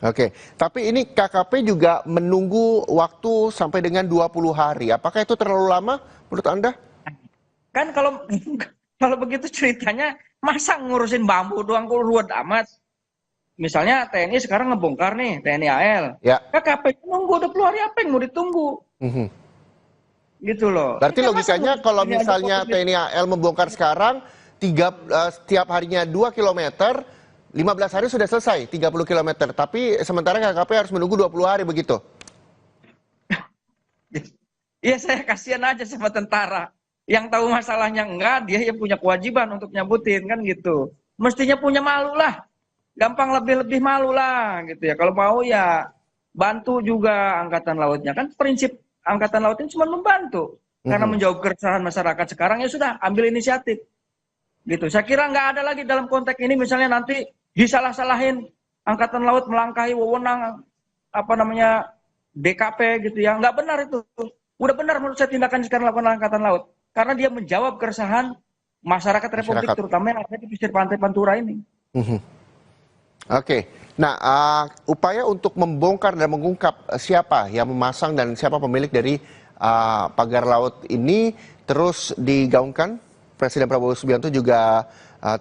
Oke, tapi ini KKP juga menunggu waktu sampai dengan 20 hari. Apakah itu terlalu lama menurut Anda? Kan kalau begitu ceritanya, masa ngurusin bambu doang kok ruwet amat? Misalnya TNI sekarang ngebongkar nih, TNI AL. Ya. KKP nunggu 20 hari, apa yang mau ditunggu? Gitu loh. Berarti logikanya kalau misalnya TNI AL membongkar sekarang, setiap harinya 2 km, 15 hari sudah selesai, 30 km. Tapi sementara KKP harus menunggu 20 hari begitu? Iya, saya kasihan aja sama tentara. Yang tahu masalahnya enggak, dia yang punya kewajiban untuk nyabutin, kan gitu. Mestinya punya malu lah. Gampang lebih-lebih malu lah, gitu ya. Kalau mau ya bantu juga Angkatan Lautnya. Kan prinsip Angkatan Laut ini cuma membantu. Karena menjawab keresahan masyarakat sekarang, ya sudah, ambil inisiatif. Gitu. Saya kira nggak ada lagi dalam konteks ini, misalnya nanti disalah-salahin Angkatan Laut melangkahi wewenang BKP gitu ya. Nggak benar itu. Udah benar menurut saya tindakan sekarang lakukan Angkatan Laut. Karena dia menjawab keresahan masyarakat Republik, terutama yang ada di pesisir pantai Pantura ini. Oke, nah upaya untuk membongkar dan mengungkap siapa yang memasang dan siapa pemilik dari pagar laut ini terus digaungkan. Presiden Prabowo Subianto juga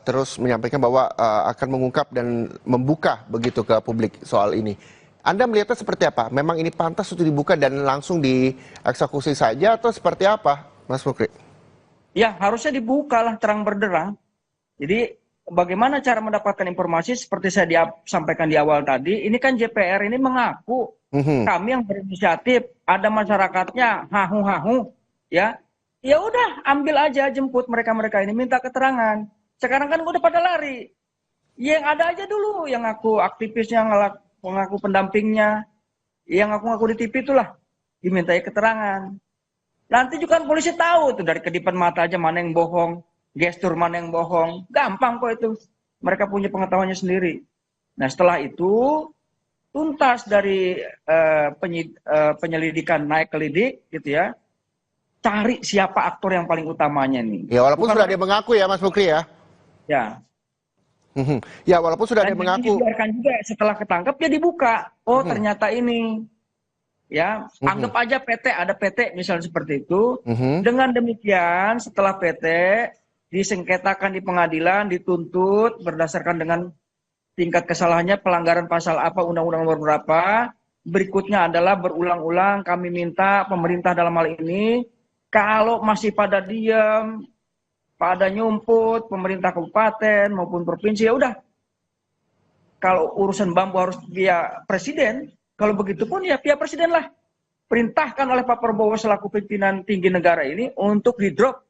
terus menyampaikan bahwa akan mengungkap dan membuka begitu ke publik soal ini. Anda melihatnya seperti apa? Memang ini pantas untuk dibuka dan langsung dieksekusi saja atau seperti apa, Mas Mukri? Ya, harusnya dibuka lah terang benderang. Jadi bagaimana cara mendapatkan informasi seperti saya sampaikan di awal tadi, ini kan JPR ini mengaku kami yang berinisiatif, ada masyarakatnya hahu-hahu, ya. Ya udah, ambil aja, jemput mereka-mereka ini, minta keterangan. Sekarang kan udah pada lari. Yang ada aja dulu, yang ngaku aktivisnya, ngaku pendampingnya, yang ngaku-ngaku di TV itulah, dimintai keterangan. Nanti juga kan polisi tahu tuh dari kedipan mata aja mana yang bohong, gestur mana yang bohong. Gampang kok itu. Mereka punya pengetahuannya sendiri. Nah setelah itu, tuntas dari penyelidikan naik ke lidik gitu ya. Cari siapa aktor yang paling utamanya nih. Ya walaupun sudah ada yang mengaku ya Mas Mukri ya. Ya. Ya walaupun sudah ada yang mengaku. Dibiarkan juga setelah ketangkep ya dibuka. Oh ternyata ini. Ya, anggap aja PT, ada PT misalnya seperti itu. Dengan demikian setelah PT disengketakan di pengadilan, dituntut berdasarkan dengan tingkat kesalahannya, pelanggaran pasal apa, undang-undang nomor berapa. Berikutnya adalah berulang-ulang kami minta pemerintah dalam hal ini, kalau masih pada diam, pada nyumput, pemerintah kabupaten maupun provinsi, ya udah. Kalau urusan bambu harus via presiden, kalau begitu pun ya pihak presiden lah. Perintahkan oleh Pak Prabowo selaku pimpinan tinggi negara ini untuk di-drop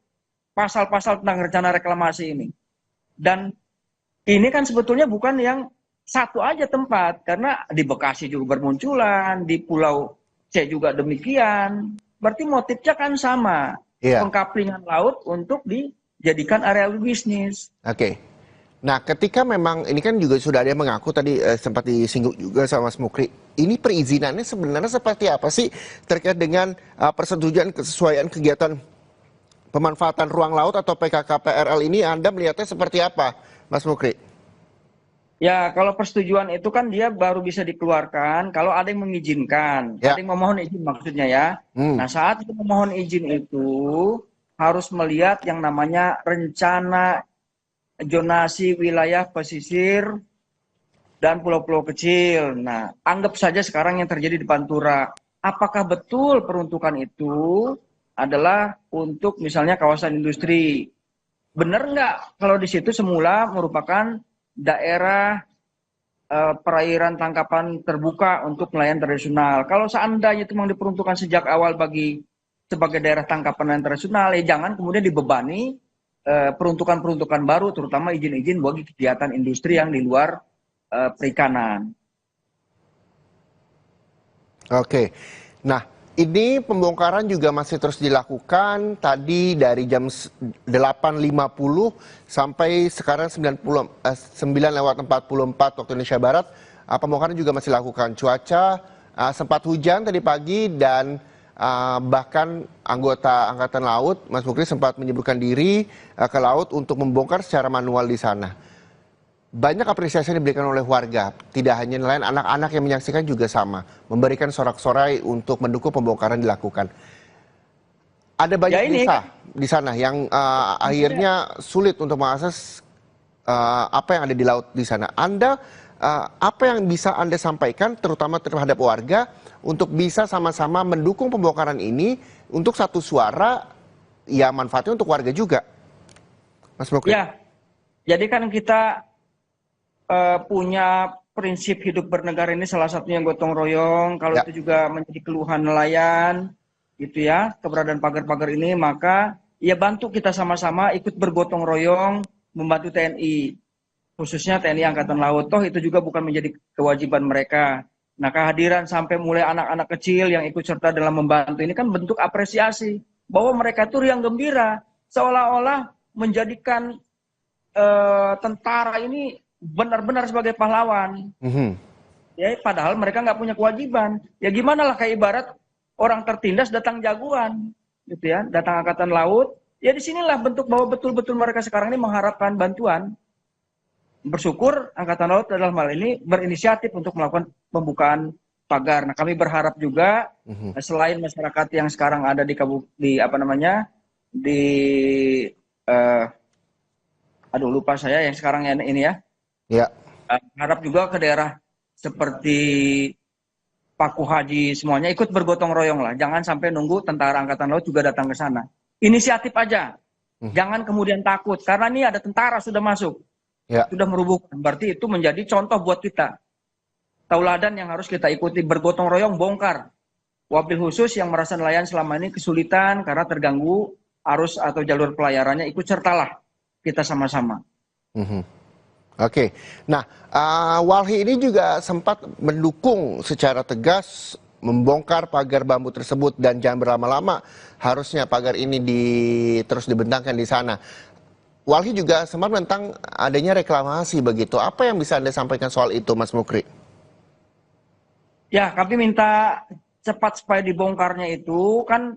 pasal-pasal tentang rencana reklamasi ini. Dan ini kan sebetulnya bukan yang satu aja tempat. Karena di Bekasi juga bermunculan, di Pulau C juga demikian. Berarti motifnya kan sama. Pengkaplingan laut untuk jadikan area bisnis. Oke. Nah, ketika memang ini kan juga sudah ada yang mengaku tadi sempat disinggung juga sama Mas Mukri. Ini perizinannya sebenarnya seperti apa sih terkait dengan persetujuan kesesuaian kegiatan pemanfaatan ruang laut atau PKKPRL ini? Anda melihatnya seperti apa, Mas Mukri? Ya, kalau persetujuan itu kan dia baru bisa dikeluarkan kalau ada yang mengizinkan, Ya. ada yang memohon izin maksudnya ya. Nah, saat itu memohon izin itu harus melihat yang namanya rencana zonasi wilayah pesisir dan pulau-pulau kecil. Nah, anggap saja sekarang yang terjadi di Pantura. Apakah betul peruntukan itu adalah untuk misalnya kawasan industri? Benar nggak kalau di situ semula merupakan daerah perairan tangkapan terbuka untuk nelayan tradisional. Kalau seandainya itu memang diperuntukkan sejak awal sebagai daerah tangkapan nelayan tradisional, ya jangan kemudian dibebani peruntukan-peruntukan baru, terutama izin-izin bagi kegiatan industri yang di luar perikanan. Oke. Nah, ini pembongkaran juga masih terus dilakukan tadi dari jam 8.50 sampai sekarang 9:44 waktu Indonesia Barat. Pembongkaran juga masih dilakukan. Cuaca sempat hujan tadi pagi dan bahkan anggota Angkatan Laut, Mas Mukri, sempat menyeberkan diri ke laut untuk membongkar secara manual di sana. Banyak apresiasi yang diberikan oleh warga, tidak hanya nelayan, anak-anak yang menyaksikan juga sama, memberikan sorak-sorai untuk mendukung pembongkaran dilakukan. Ada banyak desa di sana yang akhirnya sulit untuk mengakses apa yang ada di laut di sana. Anda, apa yang bisa Anda sampaikan terutama terhadap warga untuk bisa sama-sama mendukung pembongkaran ini untuk satu suara, ya manfaatnya untuk warga juga, Mas Mukri? Ya, jadi kan kita punya prinsip hidup bernegara ini salah satunya gotong royong. Kalau itu juga menjadi keluhan nelayan, gitu ya, keberadaan pagar-pagar ini, maka ya bantu kita sama-sama ikut bergotong royong membantu TNI, khususnya TNI Angkatan Laut. Toh itu juga bukan menjadi kewajiban mereka. Nah, kehadiran sampai mulai anak-anak kecil yang ikut serta dalam membantu ini kan bentuk apresiasi bahwa mereka itu riang gembira, seolah-olah menjadikan tentara ini benar-benar sebagai pahlawan. Ya, padahal mereka nggak punya kewajiban. Ya gimana lah, kayak ibarat orang tertindas datang jagoan, gitu ya, datang Angkatan Laut. Ya disinilah bentuk bahwa betul-betul mereka sekarang ini mengharapkan bantuan. Bersyukur Angkatan Laut dalam hal ini berinisiatif untuk melakukan pembukaan pagar. Nah, kami berharap juga selain masyarakat yang sekarang ada di aduh lupa saya yang sekarang ini ya. Ya. Harap juga ke daerah seperti Paku Haji semuanya ikut bergotong royong lah. Jangan sampai nunggu tentara Angkatan Laut juga datang ke sana. Inisiatif aja. Jangan kemudian takut. Karena ini ada tentara sudah masuk. Sudah merubuhkan. Berarti itu menjadi contoh buat kita. Tauladan yang harus kita ikuti. Bergotong royong bongkar. Wabil khusus yang merasa nelayan selama ini kesulitan karena terganggu arus atau jalur pelayarannya, ikut sertalah kita sama-sama. Oke, nah Walhi ini juga sempat mendukung secara tegas membongkar pagar bambu tersebut dan jangan berlama-lama, harusnya pagar ini terus dibentangkan di sana. Walhi juga sempat menentang adanya reklamasi begitu. Apa yang bisa Anda sampaikan soal itu, Mas Mukri? Ya, kami minta cepat supaya dibongkarnya itu kan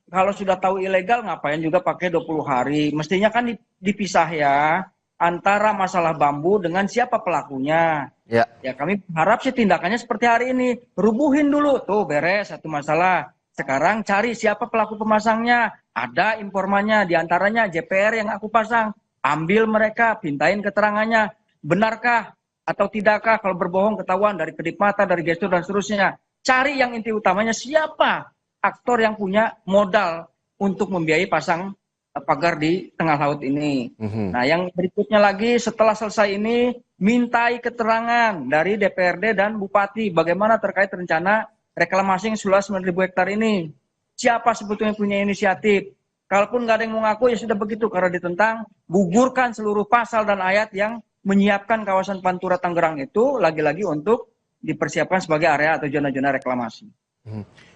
kalau sudah tahu ilegal ngapain juga pakai 20 hari. Mestinya kan dipisah ya antara masalah bambu dengan siapa pelakunya. Ya kami harap sih tindakannya seperti hari ini. Rubuhin dulu, tuh beres satu masalah. Sekarang cari siapa pelaku pemasangnya. Ada informannya, diantaranya JPR yang aku pasang. Ambil mereka, pintain keterangannya. Benarkah atau tidakkah, kalau berbohong ketahuan dari kedip mata, dari gestur dan seterusnya. Cari yang inti utamanya siapa aktor yang punya modal untuk membiayai pasang pagar di tengah laut ini. Nah, yang berikutnya lagi setelah selesai ini, mintai keterangan dari DPRD dan Bupati bagaimana terkait rencana reklamasi seluas 9.000 hektar ini. Siapa sebetulnya punya inisiatif? Kalaupun nggak ada yang mengaku, ya sudah begitu. Karena ditentang, gugurkan seluruh pasal dan ayat yang menyiapkan kawasan Pantura Tangerang itu lagi-lagi untuk dipersiapkan sebagai area atau zona-zona reklamasi.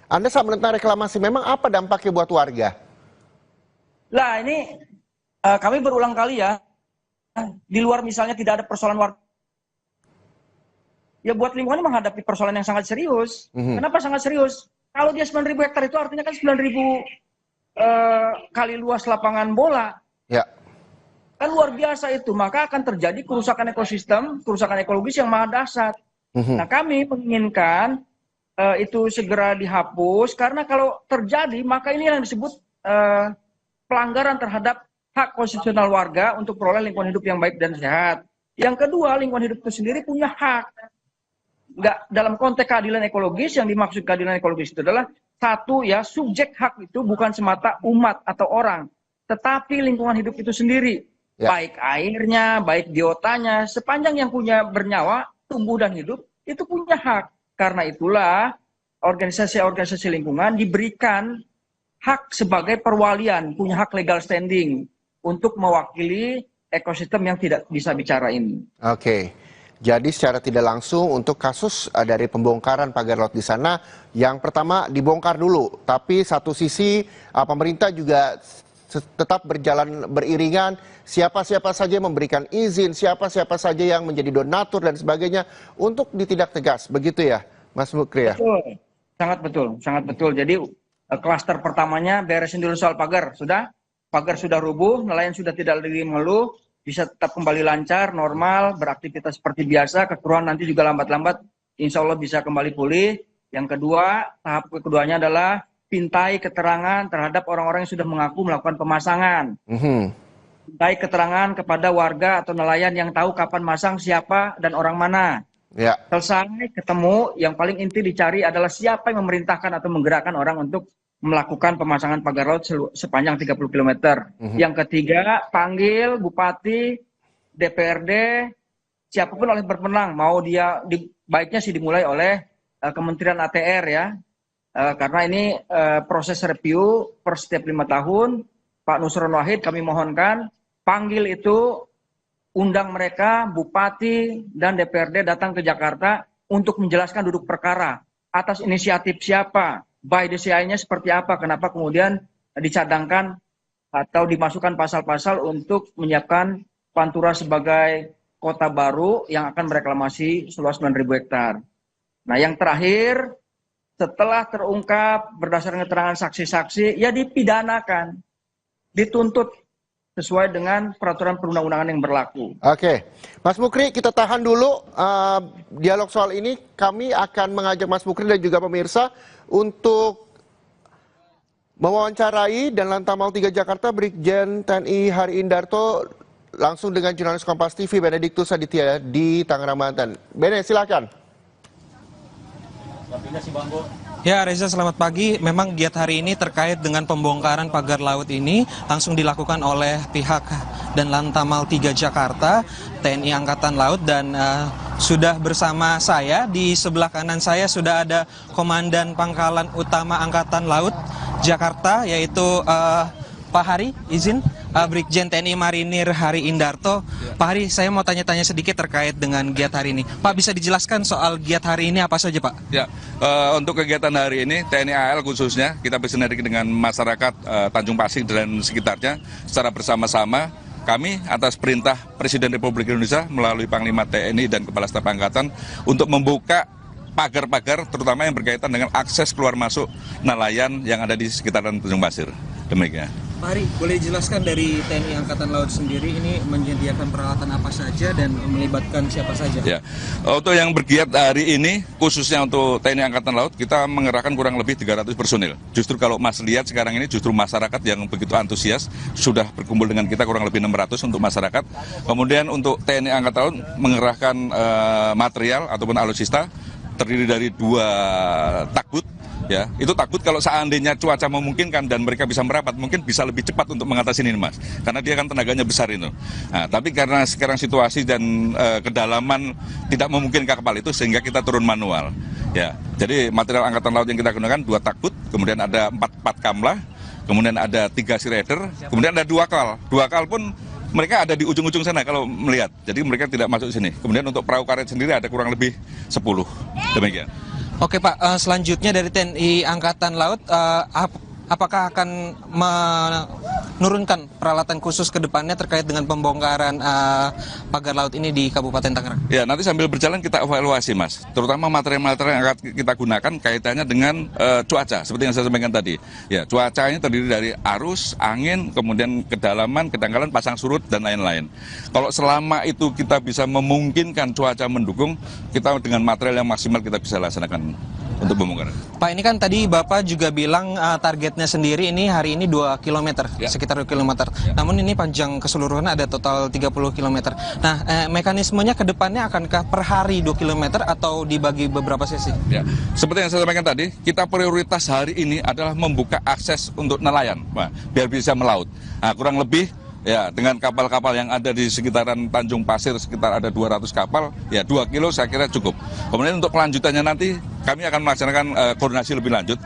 Anda saat menentang reklamasi, memang apa dampaknya buat warga? Lah ini kami berulang kali ya, di luar misalnya tidak ada persoalan warga, ya buat lingkungan ini menghadapi persoalan yang sangat serius. Kenapa sangat serius? Kalau dia 9.000 hektar itu artinya kan 9.000 kali luas lapangan bola. Ya. Kan luar biasa itu, maka akan terjadi kerusakan ekosistem, kerusakan ekologis yang maha dahsyat. Nah kami menginginkan itu segera dihapus, karena kalau terjadi maka ini yang disebut pelanggaran terhadap hak konstitusional warga untuk peroleh lingkungan hidup yang baik dan sehat. Yang kedua, lingkungan hidup itu sendiri punya hak. Nggak, dalam konteks keadilan ekologis, yang dimaksud keadilan ekologis itu adalah satu ya, subjek hak itu bukan semata umat atau orang, tetapi lingkungan hidup itu sendiri. Ya. Baik airnya, baik biotanya, sepanjang yang punya bernyawa, tumbuh dan hidup, itu punya hak. Karena itulah organisasi-organisasi lingkungan diberikan hak sebagai perwalian, punya hak legal standing untuk mewakili ekosistem yang tidak bisa bicara ini. Oke. Jadi secara tidak langsung untuk kasus dari pembongkaran pagar laut di sana, yang pertama dibongkar dulu, tapi satu sisi pemerintah juga tetap berjalan beriringan, siapa-siapa saja yang memberikan izin, siapa-siapa saja yang menjadi donatur dan sebagainya untuk ditindak tegas, begitu ya Mas Mukri ya? Betul, sangat betul. Jadi klaster pertamanya beresin dulu soal pagar sudah rubuh, nelayan sudah tidak lagi mengeluh, bisa tetap kembali lancar, normal, beraktivitas seperti biasa, kekeruan nanti juga lambat-lambat, insya Allah bisa kembali pulih. Yang kedua, tahap keduanya adalah pintai keterangan terhadap orang-orang yang sudah mengaku melakukan pemasangan. Pintai keterangan kepada warga atau nelayan yang tahu kapan masang, siapa, dan orang mana. Ya. Selesai, ketemu, yang paling inti dicari adalah siapa yang memerintahkan atau menggerakkan orang untuk melakukan pemasangan pagar laut sepanjang 30 km. Yang ketiga, panggil Bupati, DPRD, siapapun oleh berwenang, mau dia, baiknya sih dimulai oleh Kementerian ATR ya, karena ini proses review per setiap 5 tahun. Pak Nusron Wahid kami mohonkan, panggil itu, undang mereka, Bupati dan DPRD datang ke Jakarta untuk menjelaskan duduk perkara, atas inisiatif siapa, by DCI-nya seperti apa, kenapa kemudian dicadangkan atau dimasukkan pasal-pasal untuk menyiapkan Pantura sebagai kota baru yang akan mereklamasi seluas 9.000 hektar. Nah yang terakhir, setelah terungkap berdasarkan keterangan saksi-saksi, ya dipidanakan, dituntut sesuai dengan peraturan perundang-undangan yang berlaku. Oke, Mas Mukri, kita tahan dulu dialog soal ini. Kami akan mengajak Mas Mukri dan juga pemirsa untuk mewawancarai dan Lantamal 3 Jakarta Brigjen TNI Hari Indarto langsung dengan jurnalis Kompas TV Benediktus Aditya di Tangerang, Banten. Bene, silakan. Ya Reza, selamat pagi. Memang giat hari ini terkait dengan pembongkaran pagar laut ini langsung dilakukan oleh pihak dan Lantamal 3 Jakarta, TNI Angkatan Laut, dan sudah bersama saya, di sebelah kanan saya sudah ada Komandan Pangkalan Utama Angkatan Laut Jakarta, yaitu Pak Hari, izin, Brigjen TNI Marinir Hari Indarto. Pak Hari, saya mau tanya-tanya sedikit terkait dengan giat hari ini. Pak, bisa dijelaskan soal giat hari ini apa saja, Pak? Ya, untuk kegiatan hari ini, TNI AL khususnya, kita bersinergi dengan masyarakat Tanjung Pasir dan sekitarnya, secara bersama-sama, kami atas perintah Presiden Republik Indonesia melalui Panglima TNI dan Kepala Staf Angkatan untuk membuka pagar-pagar, terutama yang berkaitan dengan akses keluar masuk nelayan yang ada di sekitaran Tanjung Pasir. Demikian. Pak Hari, boleh dijelaskan dari TNI Angkatan Laut sendiri ini menyediakan peralatan apa saja dan melibatkan siapa saja? Ya, untuk yang bergiat hari ini, khususnya untuk TNI Angkatan Laut, kita mengerahkan kurang lebih 300 personil. Justru kalau Mas lihat sekarang ini justru masyarakat yang begitu antusias, sudah berkumpul dengan kita kurang lebih 600 untuk masyarakat. Kemudian untuk TNI Angkatan Laut mengerahkan material ataupun alutsista, terdiri dari 2 takbut. Ya, itu takut kalau seandainya cuaca memungkinkan dan mereka bisa merapat, mungkin bisa lebih cepat untuk mengatasi ini, Mas. Karena dia kan tenaganya besar itu. Nah, tapi karena sekarang situasi dan kedalaman tidak memungkinkan kapal itu, sehingga kita turun manual. Ya, jadi material Angkatan Laut yang kita gunakan 2 takbut, kemudian ada 4 kamlah, kemudian ada 3 sea rider, kemudian ada 2 kal. 2 kal pun mereka ada di ujung-ujung sana kalau melihat. Jadi mereka tidak masuk sini. Kemudian untuk perahu karet sendiri ada kurang lebih 10. Demikian. Oke Pak, selanjutnya dari TNI Angkatan Laut, apakah akan menurunkan peralatan khusus ke depannya terkait dengan pembongkaran pagar laut ini di Kabupaten Tangerang? Ya, nanti sambil berjalan kita evaluasi, Mas. Terutama material-material yang akan kita gunakan kaitannya dengan cuaca, seperti yang saya sampaikan tadi. Ya, cuaca ini terdiri dari arus, angin, kemudian kedalaman, kedangkalan, pasang surut, dan lain-lain. Kalau selama itu kita bisa memungkinkan cuaca mendukung, kita dengan material yang maksimal kita bisa laksanakan untuk pembongkaran. Pak, ini kan tadi Bapak juga bilang targetnya sendiri ini hari ini 2 km, sekitar 2 km. Namun ini panjang keseluruhan ada total 30 km. Nah, mekanismenya ke depannya akankah per hari 2 km atau dibagi beberapa sesi? Ya, seperti yang saya sampaikan tadi, kita prioritas hari ini adalah membuka akses untuk nelayan, biar bisa melaut. Nah, kurang lebih ya, dengan kapal-kapal yang ada di sekitaran Tanjung Pasir, sekitar ada 200 kapal, ya 2 kilo saya kira cukup. Kemudian untuk kelanjutannya nanti kami akan melaksanakan koordinasi lebih lanjut.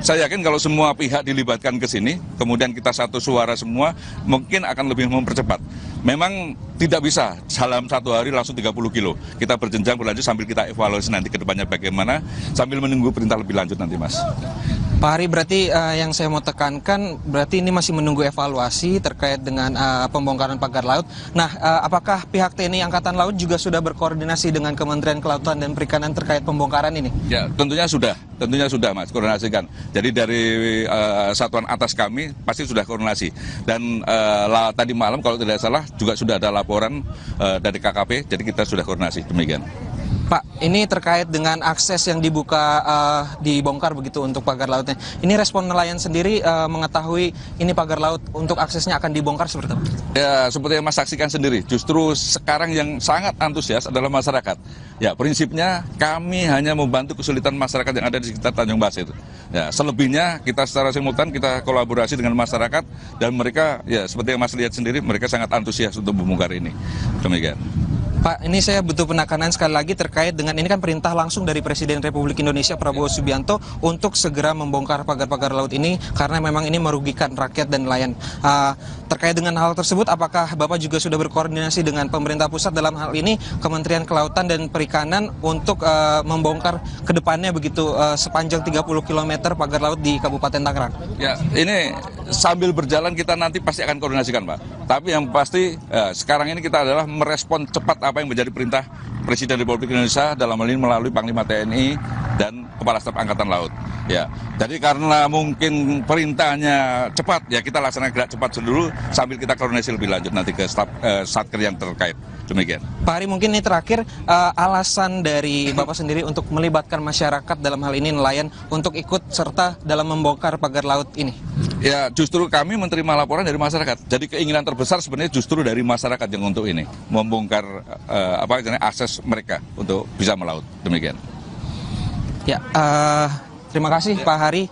Saya yakin kalau semua pihak dilibatkan ke sini, kemudian kita satu suara semua, mungkin akan lebih mempercepat. Memang tidak bisa dalam satu hari langsung 30 kilo. Kita berjenjang berlanjut sambil kita evaluasi nanti ke depannya bagaimana, sambil menunggu perintah lebih lanjut nanti, Mas. Pak Hari, berarti yang saya mau tekankan, berarti ini masih menunggu evaluasi terkait dengan pembongkaran pagar laut. Nah, apakah pihak TNI Angkatan Laut juga sudah berkoordinasi dengan Kementerian Kelautan dan Perikanan terkait pembongkaran ini? Ya, tentunya sudah, Mas, koordinasikan. Jadi dari satuan atas kami pasti sudah koordinasi. Dan tadi malam kalau tidak salah juga sudah ada laporan dari KKP, jadi kita sudah koordinasi, demikian. Pak, ini terkait dengan akses yang dibongkar begitu untuk pagar lautnya. Ini respon nelayan sendiri mengetahui ini pagar laut untuk aksesnya akan dibongkar seperti apa? Ya, seperti yang Mas saksikan sendiri, justru sekarang yang sangat antusias adalah masyarakat. Ya, prinsipnya kami hanya membantu kesulitan masyarakat yang ada di sekitar Tanjung Pasir. Ya, selebihnya kita secara simultan kita kolaborasi dengan masyarakat dan mereka, ya seperti yang Mas lihat sendiri, mereka sangat antusias untuk membongkar ini. Demikian. Pak, ini saya butuh penekanan sekali lagi terkait dengan ini kan perintah langsung dari Presiden Republik Indonesia Prabowo Subianto untuk segera membongkar pagar-pagar laut ini karena memang ini merugikan rakyat dan nelayan. Terkait dengan hal tersebut, apakah Bapak juga sudah berkoordinasi dengan pemerintah pusat dalam hal ini Kementerian Kelautan dan Perikanan untuk membongkar ke depannya begitu sepanjang 30 km pagar laut di Kabupaten Tangerang? Ya, ini sambil berjalan kita nanti pasti akan koordinasikan, Pak. Tapi yang pasti sekarang ini kita adalah merespon cepat apa yang menjadi perintah Presiden Republik Indonesia dalam hal ini melalui Panglima TNI dan Kepala Staf Angkatan Laut. Ya, jadi karena mungkin perintahnya cepat, ya kita laksanakan gerak cepat dulu sambil kita koordinasi lebih lanjut nanti ke satker yang terkait. Demikian. Pak Hari, mungkin ini terakhir alasan dari Bapak sendiri untuk melibatkan masyarakat dalam hal ini nelayan untuk ikut serta dalam membongkar pagar laut ini. Ya, justru kami menerima laporan dari masyarakat. Jadi keinginan terbesar sebenarnya justru dari masyarakat yang untuk ini membongkar akses mereka untuk bisa melaut. Demikian. Ya, terima kasih Pak Hari.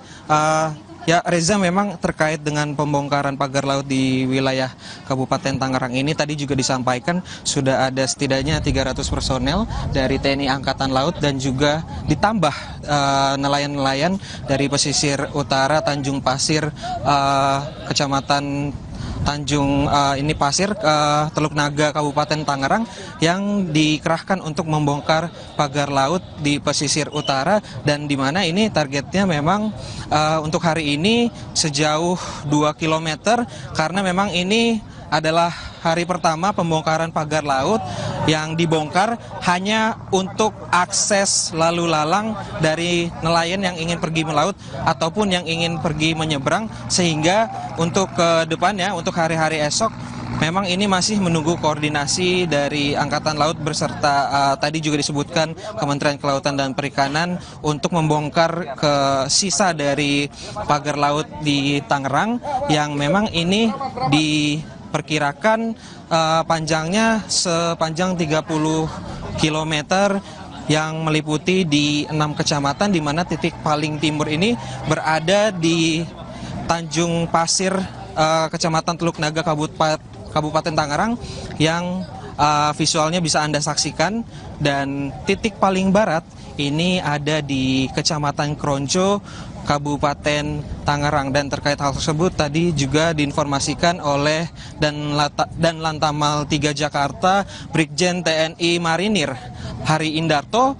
Ya, Reza, memang terkait dengan pembongkaran pagar laut di wilayah Kabupaten Tangerang ini tadi juga disampaikan sudah ada setidaknya 300 personel dari TNI Angkatan Laut dan juga ditambah nelayan-nelayan dari pesisir utara Tanjung Pasir, Kecamatan Tanjung Pasir, Teluk Naga, Kabupaten Tangerang yang dikerahkan untuk membongkar pagar laut di pesisir utara dan di mana ini targetnya memang untuk hari ini sejauh 2 km karena memang ini adalah hari pertama pembongkaran pagar laut yang dibongkar hanya untuk akses lalu lalang dari nelayan yang ingin pergi melaut ataupun yang ingin pergi menyeberang, sehingga untuk ke depannya, untuk hari-hari esok memang ini masih menunggu koordinasi dari Angkatan Laut beserta tadi juga disebutkan Kementerian Kelautan dan Perikanan untuk membongkar ke sisa dari pagar laut di Tangerang yang memang ini diperkirakan panjangnya sepanjang 30 km yang meliputi di 6 kecamatan, di mana titik paling timur ini berada di Tanjung Pasir, Kecamatan Teluk Naga, Kabupaten Tangerang, yang visualnya bisa Anda saksikan, dan titik paling barat ini ada di Kecamatan Kronco, Kabupaten Tangerang. Dan terkait hal tersebut tadi juga diinformasikan oleh dan Lantamal 3 Jakarta, Brigjen TNI Marinir Hari Indarto,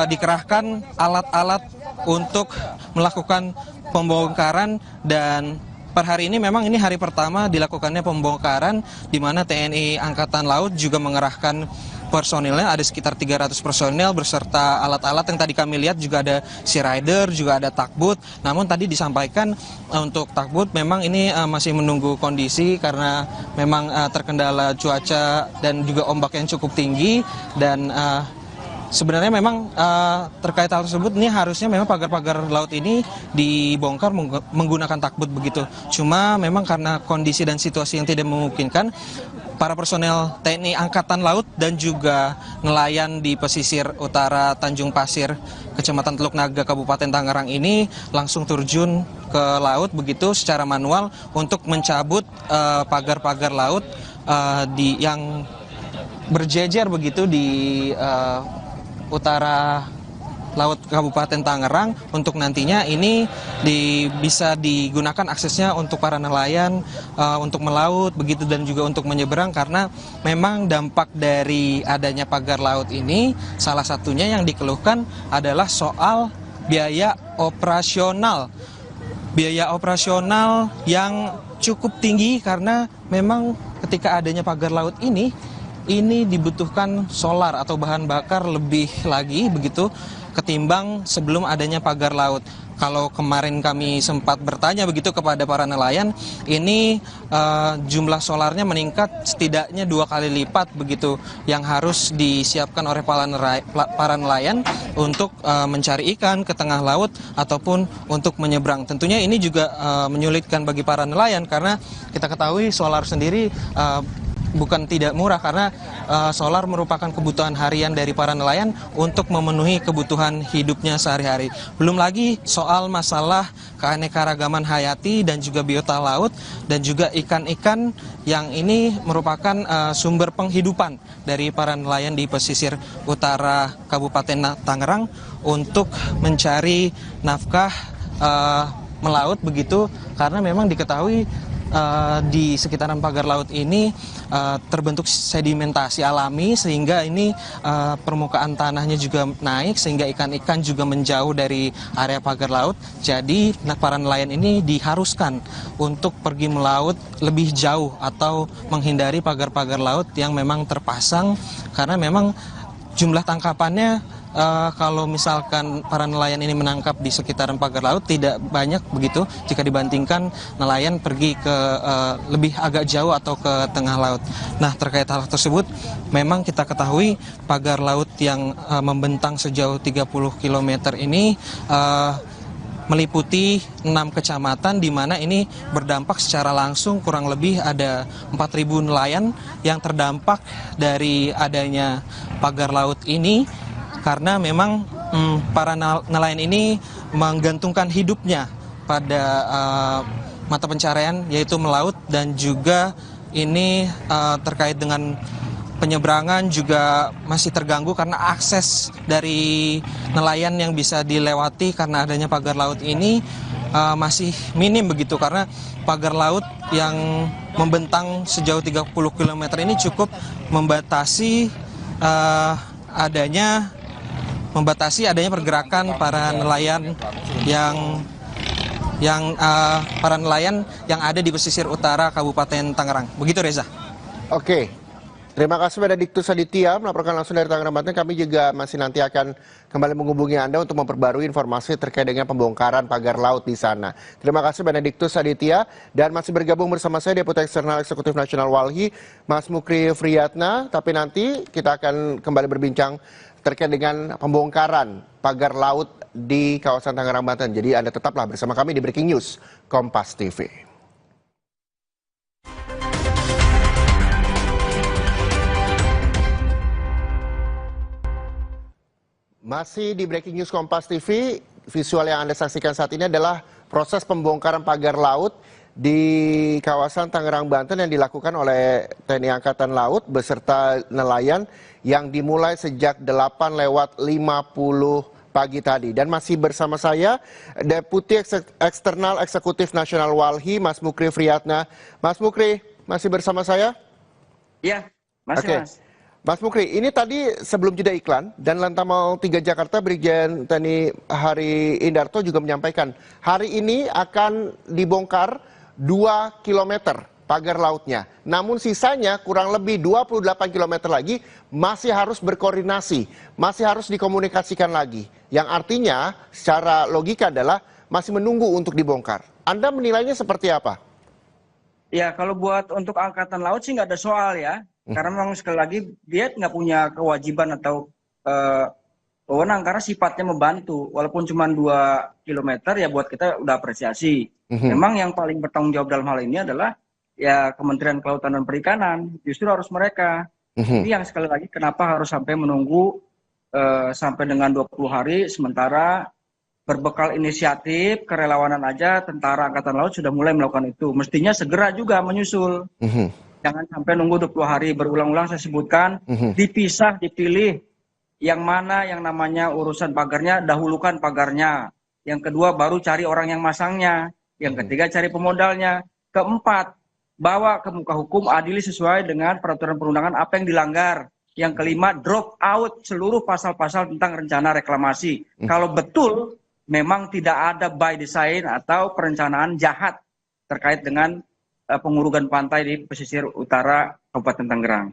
dikerahkan alat-alat untuk melakukan pembongkaran dan per hari ini memang ini hari pertama dilakukannya pembongkaran di mana TNI Angkatan Laut juga mengerahkan personilnya, ada sekitar 300 personil beserta alat-alat yang tadi kami lihat, juga ada Sea Rider, juga ada takbut. Namun tadi disampaikan untuk takbut memang ini masih menunggu kondisi karena memang terkendala cuaca dan juga ombak yang cukup tinggi. Dan sebenarnya memang terkait hal tersebut ini harusnya memang pagar-pagar laut ini dibongkar menggunakan takbut begitu. Cuma memang karena kondisi dan situasi yang tidak memungkinkan, para personel TNI Angkatan Laut dan juga nelayan di pesisir utara Tanjung Pasir, Kecamatan Teluk Naga, Kabupaten Tangerang ini langsung terjun ke laut begitu secara manual untuk mencabut pagar-pagar laut yang berjejer begitu di utara laut Kabupaten Tangerang, untuk nantinya ini bisa digunakan aksesnya untuk para nelayan untuk melaut begitu dan juga untuk menyeberang, karena memang dampak dari adanya pagar laut ini salah satunya yang dikeluhkan adalah soal biaya operasional. Biaya operasional yang cukup tinggi karena memang ketika adanya pagar laut ini dibutuhkan solar atau bahan bakar lebih lagi begitu ketimbang sebelum adanya pagar laut. Kalau kemarin kami sempat bertanya begitu kepada para nelayan, ini jumlah solarnya meningkat setidaknya 2 kali lipat begitu yang harus disiapkan oleh para nelayan untuk mencari ikan ke tengah laut ataupun untuk menyeberang. Tentunya ini juga menyulitkan bagi para nelayan karena kita ketahui solar sendiri bukan tidak murah, karena solar merupakan kebutuhan harian dari para nelayan untuk memenuhi kebutuhan hidupnya sehari-hari. Belum lagi soal masalah keanekaragaman hayati dan juga biota laut dan juga ikan-ikan yang ini merupakan sumber penghidupan dari para nelayan di pesisir utara Kabupaten Tangerang untuk mencari nafkah melaut begitu, karena memang diketahui di sekitaran pagar laut ini terbentuk sedimentasi alami sehingga ini permukaan tanahnya juga naik sehingga ikan-ikan juga menjauh dari area pagar laut. Jadi para nelayan ini diharuskan untuk pergi melaut lebih jauh atau menghindari pagar-pagar laut yang memang terpasang, karena memang jumlah tangkapannya kalau misalkan para nelayan ini menangkap di sekitaran pagar laut tidak banyak begitu jika dibandingkan nelayan pergi ke lebih agak jauh atau ke tengah laut. Nah, terkait hal tersebut memang kita ketahui pagar laut yang membentang sejauh 30 km ini meliputi 6 kecamatan di mana ini berdampak secara langsung kurang lebih ada 4.000 nelayan yang terdampak dari adanya pagar laut ini, karena memang para nelayan ini menggantungkan hidupnya pada mata pencarian yaitu melaut, dan juga ini terkait dengan penyeberangan juga masih terganggu karena akses dari nelayan yang bisa dilewati karena adanya pagar laut ini masih minim begitu, karena pagar laut yang membentang sejauh 30 km ini cukup membatasi adanya pergerakan para nelayan para nelayan yang ada di pesisir utara Kabupaten Tangerang. Begitu, Reza. Oke. Terima kasih Benediktus Aditya melaporkan langsung dari Tangerang, Banten. Kami juga masih nanti akan kembali menghubungi Anda untuk memperbarui informasi terkait dengan pembongkaran pagar laut di sana. Terima kasih Benediktus Aditya, dan masih bergabung bersama saya Deputi Eksternal Eksekutif Nasional Walhi, Mas Mukri Friyatna. Tapi nanti kita akan kembali berbincang terkait dengan pembongkaran pagar laut di kawasan Tangerang, Banten. Jadi Anda tetaplah bersama kami di Breaking News Kompas TV. Masih di Breaking News Kompas TV, visual yang Anda saksikan saat ini adalah proses pembongkaran pagar laut di kawasan Tangerang, Banten yang dilakukan oleh TNI Angkatan Laut beserta nelayan yang dimulai sejak 8:50 pagi tadi. Dan masih bersama saya Deputi Eksternal Eksekutif Nasional Walhi, Mas Mukri Friyatna. Mas Mukri, masih bersama saya? Iya, masih Oke. Mas. Mas Mukri, ini tadi sebelum jeda iklan, dan Lantamal 3 Jakarta Brigjen TNI Hari Indarto juga menyampaikan hari ini akan dibongkar 2 kilometer pagar lautnya. Namun sisanya kurang lebih 28 kilometer lagi masih harus berkoordinasi, masih harus dikomunikasikan lagi. Yang artinya secara logika adalah masih menunggu untuk dibongkar. Anda menilainya seperti apa? Ya, kalau buat untuk Angkatan Laut sih nggak ada soal ya. Karena memang sekali lagi dia nggak punya kewajiban atau wewenang karena sifatnya membantu. Walaupun cuma 2 kilometer ya buat kita udah apresiasi. Memang yang paling bertanggung jawab dalam hal ini adalah ya Kementerian Kelautan dan Perikanan. Justru harus mereka. Ini yang sekali lagi kenapa harus sampai menunggu sampai dengan 20 hari sementara berbekal inisiatif, kerelawanan aja Tentara Angkatan Laut sudah mulai melakukan itu. Mestinya segera juga menyusul. Jangan sampai nunggu 20 hari. Berulang-ulang saya sebutkan, dipisah, dipilih yang mana yang namanya urusan pagarnya, dahulukan pagarnya. Yang kedua baru cari orang yang masangnya. Yang ketiga cari pemodalnya. Keempat, bawa ke muka hukum, adili sesuai dengan peraturan perundangan apa yang dilanggar. Yang kelima, drop out seluruh pasal-pasal tentang rencana reklamasi. Kalau betul memang tidak ada by design atau perencanaan jahat terkait dengan pengurugan pantai di pesisir utara Kabupaten Tangerang.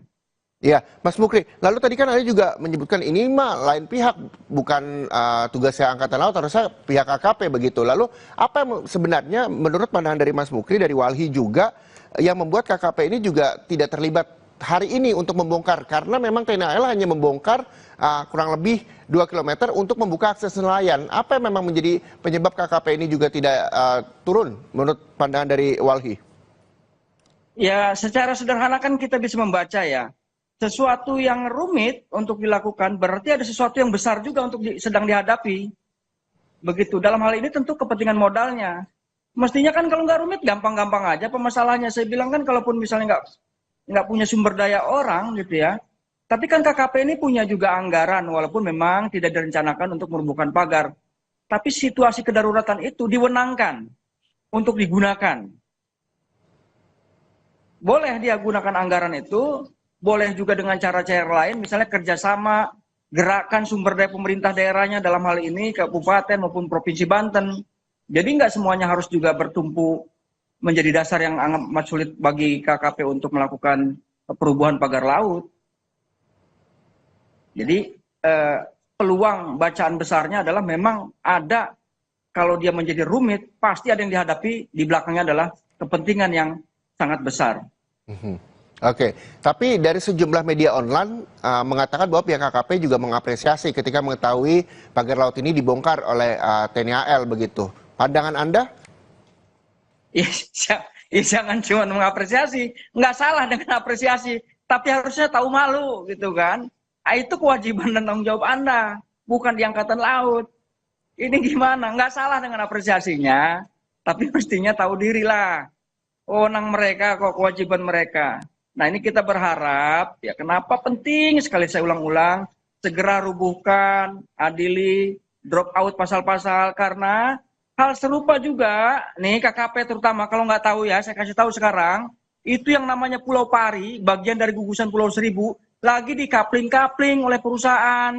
Ya, Mas Mukri. Lalu tadi kan Anda juga menyebutkan ini mah lain pihak, bukan tugasnya Angkatan Laut, harusnya pihak KKP begitu. Lalu apa yang sebenarnya menurut pandangan dari Mas Mukri, dari Walhi juga, yang membuat KKP ini juga tidak terlibat hari ini untuk membongkar? Karena memang TNI AL hanya membongkar kurang lebih 2 km untuk membuka akses nelayan. Apa yang memang menjadi penyebab KKP ini juga tidak turun menurut pandangan dari Walhi? Ya, secara sederhana kan kita bisa membaca ya. Sesuatu yang rumit untuk dilakukan berarti ada sesuatu yang besar juga untuk sedang dihadapi. Begitu. Dalam hal ini tentu kepentingan modalnya. Mestinya kan kalau nggak rumit gampang-gampang aja pemasalahnya. Saya bilang kan kalaupun misalnya nggak punya sumber daya orang gitu ya. Tapi kan KKP ini punya juga anggaran walaupun memang tidak direncanakan untuk merobohkan pagar. Tapi situasi kedaruratan itu diwenangkan untuk digunakan. Boleh dia gunakan anggaran itu, boleh juga dengan cara-cara lain, misalnya kerjasama, gerakan sumber daya pemerintah daerahnya dalam hal ini kabupaten maupun provinsi Banten. Jadi nggak semuanya harus juga bertumpu menjadi dasar yang amat sulit bagi KKP untuk melakukan perubahan pagar laut. Jadi peluang bacaan besarnya adalah memang ada, kalau dia menjadi rumit, pasti ada yang dihadapi, di belakangnya adalah kepentingan yang sangat besar. Oke, tapi dari sejumlah media online mengatakan bahwa pihak KKP juga mengapresiasi ketika mengetahui pagar laut ini dibongkar oleh TNI AL begitu. Pandangan Anda? Ya, jangan cuma mengapresiasi, nggak salah dengan apresiasi, tapi harusnya tahu malu gitu kan. Itu kewajiban dan tanggung jawab Anda, bukan di Angkatan Laut. Ini gimana? Nggak salah dengan apresiasinya, tapi mestinya tahu diri lah. Wewenang mereka kok, kewajiban mereka. Nah ini kita berharap, ya kenapa penting sekali saya ulang-ulang, segera rubuhkan, adili, drop out pasal-pasal, karena hal serupa juga, nih KKP terutama, kalau nggak tahu ya, saya kasih tahu sekarang, itu yang namanya Pulau Pari, bagian dari gugusan Pulau Seribu, lagi dikapling-kapling oleh perusahaan,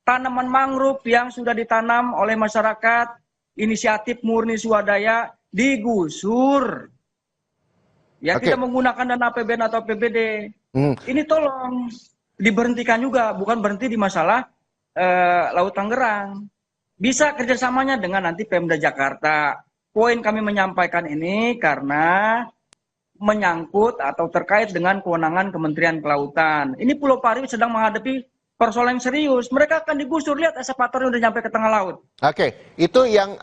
tanaman mangrove yang sudah ditanam oleh masyarakat, inisiatif murni swadaya, digusur. Ya tidak menggunakan dana APBN atau APBD. Ini tolong diberhentikan juga, bukan berhenti di masalah Laut Tangerang. Bisa kerjasamanya dengan nanti Pemda Jakarta. Poin kami menyampaikan ini karena menyangkut atau terkait dengan kewenangan Kementerian Kelautan. Ini Pulau Pari sedang menghadapi persoalan yang serius. Mereka akan digusur, lihat eskapatornya udah nyampe ke tengah laut. Oke, itu yang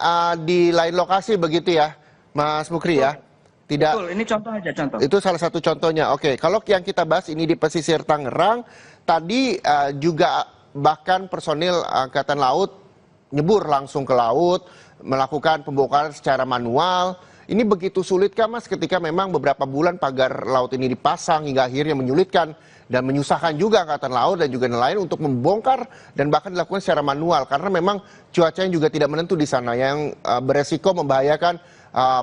di lain lokasi begitu ya, Mas Mukri ya? Tidak. Betul, ini contoh aja, contoh. Itu salah satu contohnya. Oke, kalau yang kita bahas ini di pesisir Tangerang, tadi juga bahkan personil Angkatan Laut nyebur langsung ke laut, melakukan pembongkaran secara manual. Ini begitu sulit kah Mas ketika memang beberapa bulan pagar laut ini dipasang hingga akhirnya menyulitkan dan menyusahkan juga Angkatan Laut dan juga nelayan untuk membongkar dan bahkan dilakukan secara manual karena memang cuacanya juga tidak menentu di sana yang beresiko membahayakan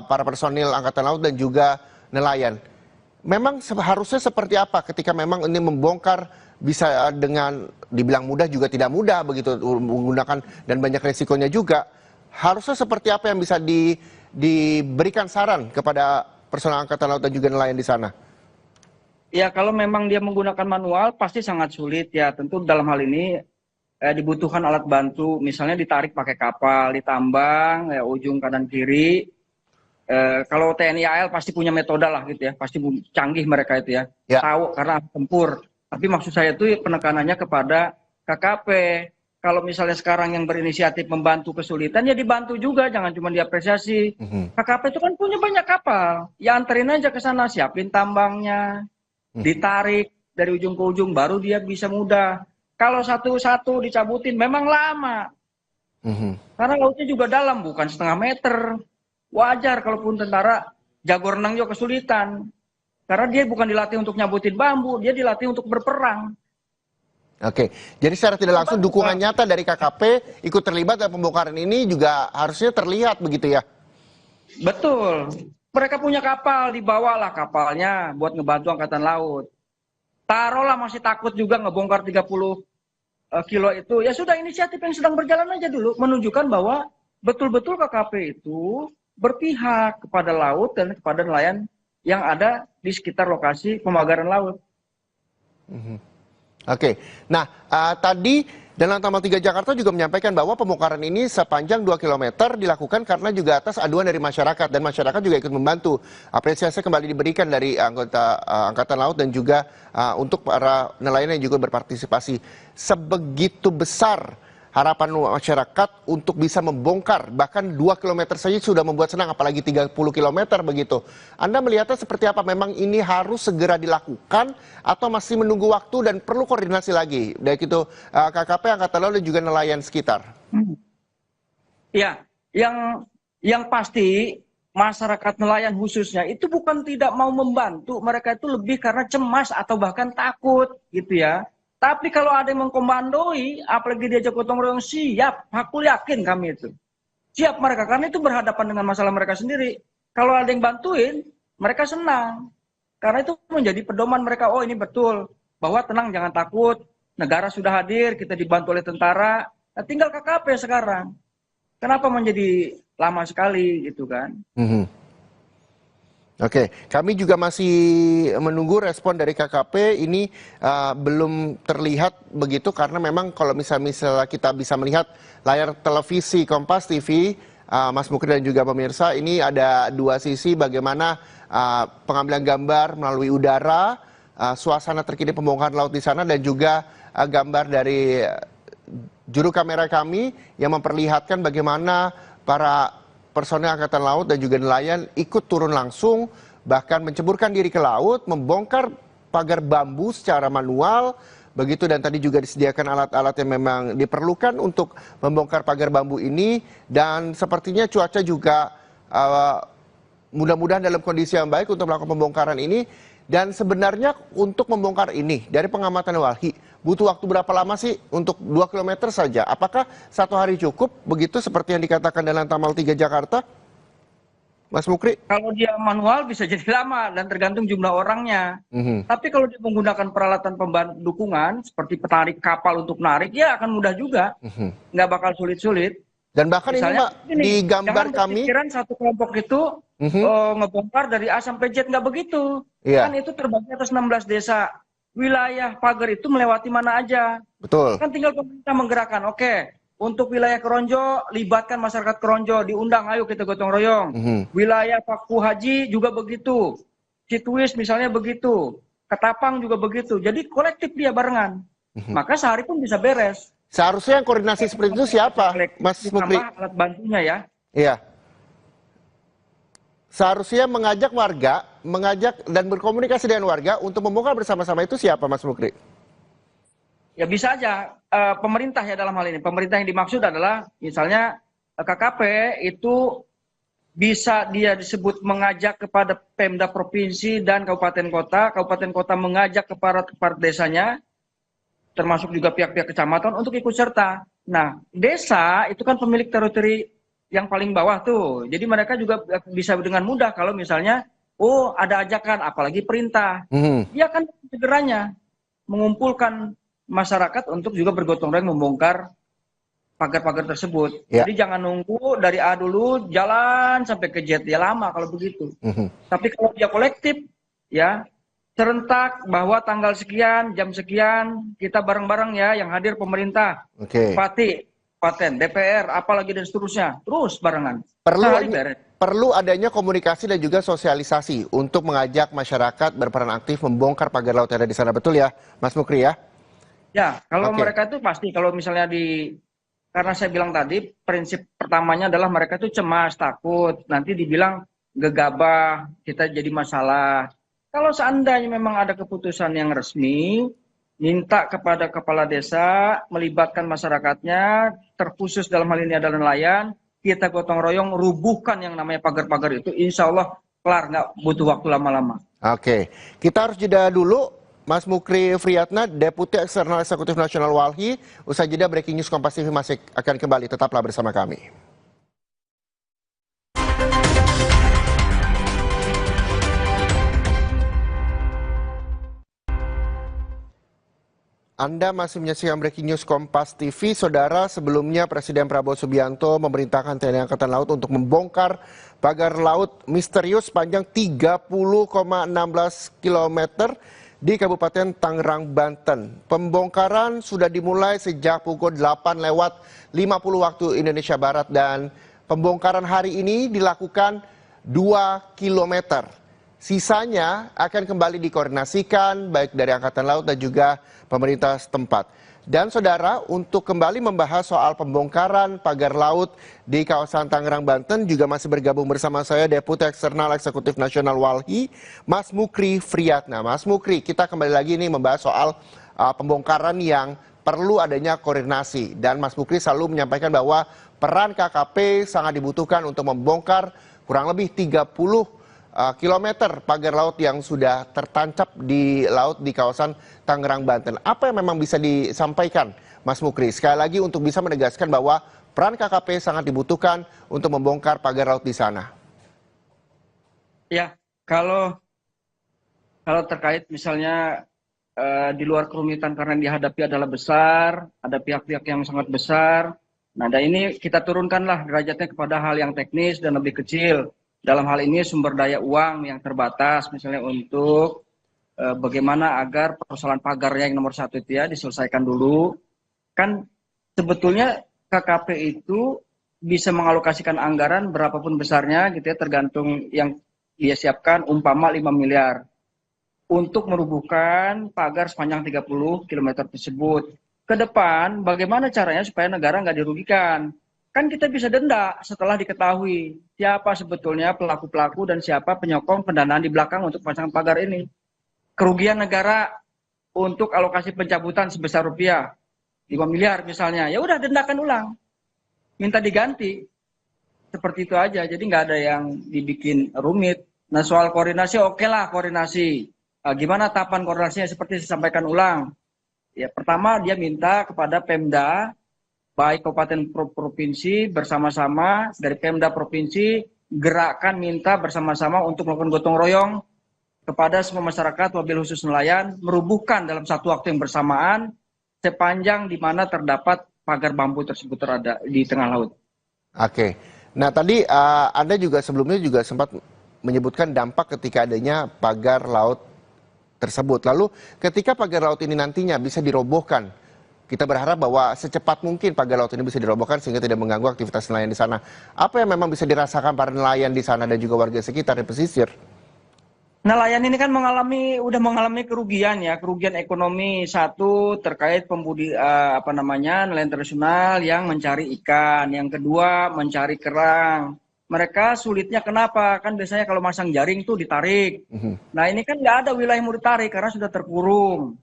para personil Angkatan Laut dan juga nelayan. Memang seharusnya seperti apa ketika memang ini membongkar bisa dengan dibilang mudah juga tidak mudah begitu menggunakan dan banyak resikonya juga. Harusnya seperti apa yang bisa diberikan saran kepada personel Angkatan Laut dan juga nelayan di sana? Ya, kalau memang dia menggunakan manual pasti sangat sulit ya. Tentu dalam hal ini dibutuhkan alat bantu, misalnya ditarik pakai kapal, ditambang ya, ujung kanan kiri. Kalau TNI AL pasti punya metode lah gitu ya, pasti canggih mereka itu ya, Ya. tahu karena tempur. Tapi maksud saya itu penekanannya kepada KKP. Kalau misalnya sekarang yang berinisiatif membantu kesulitan, ya dibantu juga, jangan cuma diapresiasi. KKP itu kan punya banyak kapal, ya anterin aja ke sana, siapin tambangnya, ditarik dari ujung ke ujung, baru dia bisa mudah. Kalau satu-satu dicabutin memang lama, karena lautnya juga dalam, bukan setengah meter. Wajar kalaupun tentara jago renang juga kesulitan. Karena dia bukan dilatih untuk nyabutin bambu, dia dilatih untuk berperang. Oke, jadi secara tidak langsung dukungan nyata dari KKP ikut terlibat dalam pembongkaran ini juga harusnya terlihat begitu ya? Betul. Mereka punya kapal, dibawalah kapalnya buat ngebantu Angkatan Laut. Taruhlah masih takut juga ngebongkar 30 kilo itu. Ya sudah, inisiatif yang sedang berjalan aja dulu. Menunjukkan bahwa betul-betul KKP itu berpihak kepada laut dan kepada nelayan yang ada di sekitar lokasi pemagaran laut. Oke, nah tadi Danlanal Tamal 3 Jakarta juga menyampaikan bahwa pembongkaran ini sepanjang 2 km dilakukan karena juga atas aduan dari masyarakat dan masyarakat juga ikut membantu. Apresiasi kembali diberikan dari anggota Angkatan Laut dan juga untuk para nelayan yang juga berpartisipasi. Sebegitu besar harapan masyarakat untuk bisa membongkar, bahkan 2 km saja sudah membuat senang, apalagi 30 km begitu. Anda melihatnya seperti apa? Memang ini harus segera dilakukan atau masih menunggu waktu dan perlu koordinasi lagi? Baik itu KKP, Angkatan Laut dan juga nelayan sekitar. Ya, yang pasti masyarakat nelayan khususnya itu bukan tidak mau membantu, mereka itu lebih karena cemas atau bahkan takut gitu ya. Tapi kalau ada yang mengkomandoi, apalagi diajak gotong royong, siap. Aku yakin kami itu. Siap mereka, karena itu berhadapan dengan masalah mereka sendiri. Kalau ada yang bantuin, mereka senang. Karena itu menjadi pedoman mereka, oh ini betul. Bahwa tenang, jangan takut. Negara sudah hadir, kita dibantu oleh tentara. Nah, tinggal KKP sekarang. Kenapa menjadi lama sekali gitu kan? Oke, kami juga masih menunggu respon dari KKP. Ini belum terlihat begitu karena memang kalau misalnya kita bisa melihat layar televisi Kompas TV, Mas Mukri dan juga pemirsa, ini ada dua sisi bagaimana pengambilan gambar melalui udara, suasana terkini pembongkaran laut di sana dan juga gambar dari juru kamera kami yang memperlihatkan bagaimana para personel Angkatan Laut dan juga nelayan ikut turun langsung, bahkan menceburkan diri ke laut, membongkar pagar bambu secara manual, begitu, dan tadi juga disediakan alat-alat yang memang diperlukan untuk membongkar pagar bambu ini, dan sepertinya cuaca juga mudah-mudahan dalam kondisi yang baik untuk melakukan pembongkaran ini. Dan sebenarnya untuk membongkar ini, dari pengamatan Walhi, butuh waktu berapa lama sih untuk 2 km saja? Apakah 1 hari cukup, begitu seperti yang dikatakan Danlanal Tamal 3 Jakarta? Mas Mukri? Kalau dia manual bisa jadi lama dan tergantung jumlah orangnya. Tapi kalau dia menggunakan peralatan pembantu dukungan, seperti penarik kapal untuk narik, ya akan mudah juga. Nggak bakal sulit-sulit. Dan bahkan Misalnya, ini di gambar kami, pikiran satu kelompok itu ngebongkar dari A sampai Z, nggak begitu. Iya. Kan itu terbagi atas 16 desa. Wilayah pagar itu melewati mana aja. betul. Kan tinggal pemerintah menggerakkan. Oke, untuk wilayah Keronjo, libatkan masyarakat Keronjo, diundang, ayo kita gotong royong. Wilayah Paku Haji juga begitu. Cituis misalnya begitu. Ketapang juga begitu. Jadi kolektif dia barengan. Maka sehari pun bisa beres. Seharusnya yang koordinasi seperti itu siapa, Mas Mukri? Tambah alat bantunya ya. Iya. Seharusnya mengajak warga, dan berkomunikasi dengan warga untuk membongkar bersama-sama itu siapa, Mas Mukri? Ya bisa aja pemerintah ya dalam hal ini. Pemerintah yang dimaksud adalah misalnya KKP itu bisa dia disebut mengajak kepada Pemda provinsi dan kabupaten kota mengajak kepada desanya, termasuk juga pihak-pihak kecamatan untuk ikut serta. Nah, desa itu kan pemilik teritori yang paling bawah tuh. Jadi mereka juga bisa dengan mudah kalau misalnya, oh ada ajakan, apalagi perintah. Dia kan segeranya mengumpulkan masyarakat untuk juga bergotong royong membongkar pagar-pagar tersebut. Ya. Jadi jangan nunggu dari A dulu jalan sampai ke Z, ya lama kalau begitu. Tapi kalau dia kolektif, ya serentak bahwa tanggal sekian, jam sekian, kita bareng-bareng ya yang hadir pemerintah, Oke. Bupati, Kabupaten, DPR, apalagi dan seterusnya, terus barengan. Perlu Sehari beres. perlu adanya komunikasi dan juga sosialisasi untuk mengajak masyarakat berperan aktif membongkar pagar laut yang ada di sana, betul ya, Mas Mukri ya? Ya, kalau Oke. mereka itu pasti, kalau misalnya karena saya bilang tadi, prinsip pertamanya adalah mereka itu cemas, takut, nanti dibilang gegabah, kita jadi masalah. Kalau seandainya memang ada keputusan yang resmi, minta kepada kepala desa, melibatkan masyarakatnya, terkhusus dalam hal ini adalah nelayan, kita gotong royong, rubuhkan yang namanya pagar-pagar itu, insya Allah kelar, nggak butuh waktu lama-lama. Oke, kita harus jeda dulu. Mas Mukri Friyatna, Deputi Eksternal Eksekutif Nasional Walhi. Usai jeda, Breaking News Kompas TV masih akan kembali. Tetaplah bersama kami. Anda masih menyaksikan Breaking News Kompas TV. Saudara, sebelumnya Presiden Prabowo Subianto memerintahkan TNI Angkatan Laut untuk membongkar pagar laut misterius panjang 30,16 km di Kabupaten Tangerang, Banten. Pembongkaran sudah dimulai sejak pukul 8 lewat 50 waktu Indonesia Barat dan pembongkaran hari ini dilakukan 2 km. Sisanya akan kembali dikoordinasikan baik dari Angkatan Laut dan juga pemerintah setempat. Dan saudara, untuk kembali membahas soal pembongkaran pagar laut di kawasan Tangerang, Banten juga masih bergabung bersama saya Deputi Eksternal Eksekutif Nasional Walhi, Mas Mukri Friyatna. Mas Mukri, kita kembali lagi nih membahas soal pembongkaran yang perlu adanya koordinasi. Dan Mas Mukri selalu menyampaikan bahwa peran KKP sangat dibutuhkan untuk membongkar kurang lebih 30 kilometer pagar laut yang sudah tertancap di laut di kawasan Tangerang, Banten. Apa yang memang bisa disampaikan, Mas Mukri? Sekali lagi untuk bisa menegaskan bahwa peran KKP sangat dibutuhkan untuk membongkar pagar laut di sana. Ya, kalau terkait misalnya di luar kerumitan karena yang dihadapi adalah besar, ada pihak-pihak yang sangat besar. Nah, dan ini kita turunkanlah derajatnya kepada hal yang teknis dan lebih kecil. Dalam hal ini sumber daya uang yang terbatas, misalnya untuk bagaimana agar persoalan pagarnya yang nomor 1 itu ya diselesaikan dulu. Kan sebetulnya KKP itu bisa mengalokasikan anggaran berapapun besarnya gitu ya, tergantung yang dia siapkan, umpama 5 miliar. Untuk merubuhkan pagar sepanjang 30 km tersebut. Ke depan, bagaimana caranya supaya negara nggak dirugikan? Kan kita bisa denda setelah diketahui siapa sebetulnya pelaku-pelaku dan siapa penyokong pendanaan di belakang untuk pasangan pagar ini. Kerugian negara untuk alokasi pencabutan sebesar rupiah 5 miliar misalnya, ya udah dendakan ulang, minta diganti, seperti itu aja. Jadi nggak ada yang dibikin rumit. Nah, soal koordinasi, oke lah koordinasi. Gimana tahapan koordinasinya seperti disampaikan ulang. Ya, pertama dia minta kepada Pemda, baik kabupaten provinsi bersama-sama dari Pemda provinsi, gerakan minta bersama-sama untuk melakukan gotong royong kepada semua masyarakat, wabil khusus nelayan, merubuhkan dalam satu waktu yang bersamaan sepanjang di mana terdapat pagar bambu tersebut terada di tengah laut. Oke, nah tadi Anda juga sebelumnya juga sempat menyebutkan dampak ketika adanya pagar laut tersebut. Lalu ketika pagar laut ini nantinya bisa dirobohkan, kita berharap bahwa secepat mungkin pagar laut ini bisa dirobohkan sehingga tidak mengganggu aktivitas nelayan di sana. Apa yang memang bisa dirasakan para nelayan di sana dan juga warga sekitar di pesisir? Nelayan ini kan udah mengalami kerugian ya, kerugian ekonomi. Satu terkait nelayan tradisional yang mencari ikan, yang kedua mencari kerang. Mereka sulitnya kenapa? Kan biasanya kalau masang jaring tuh ditarik. Nah, ini kan nggak ada wilayah mau ditarik karena sudah terkurung.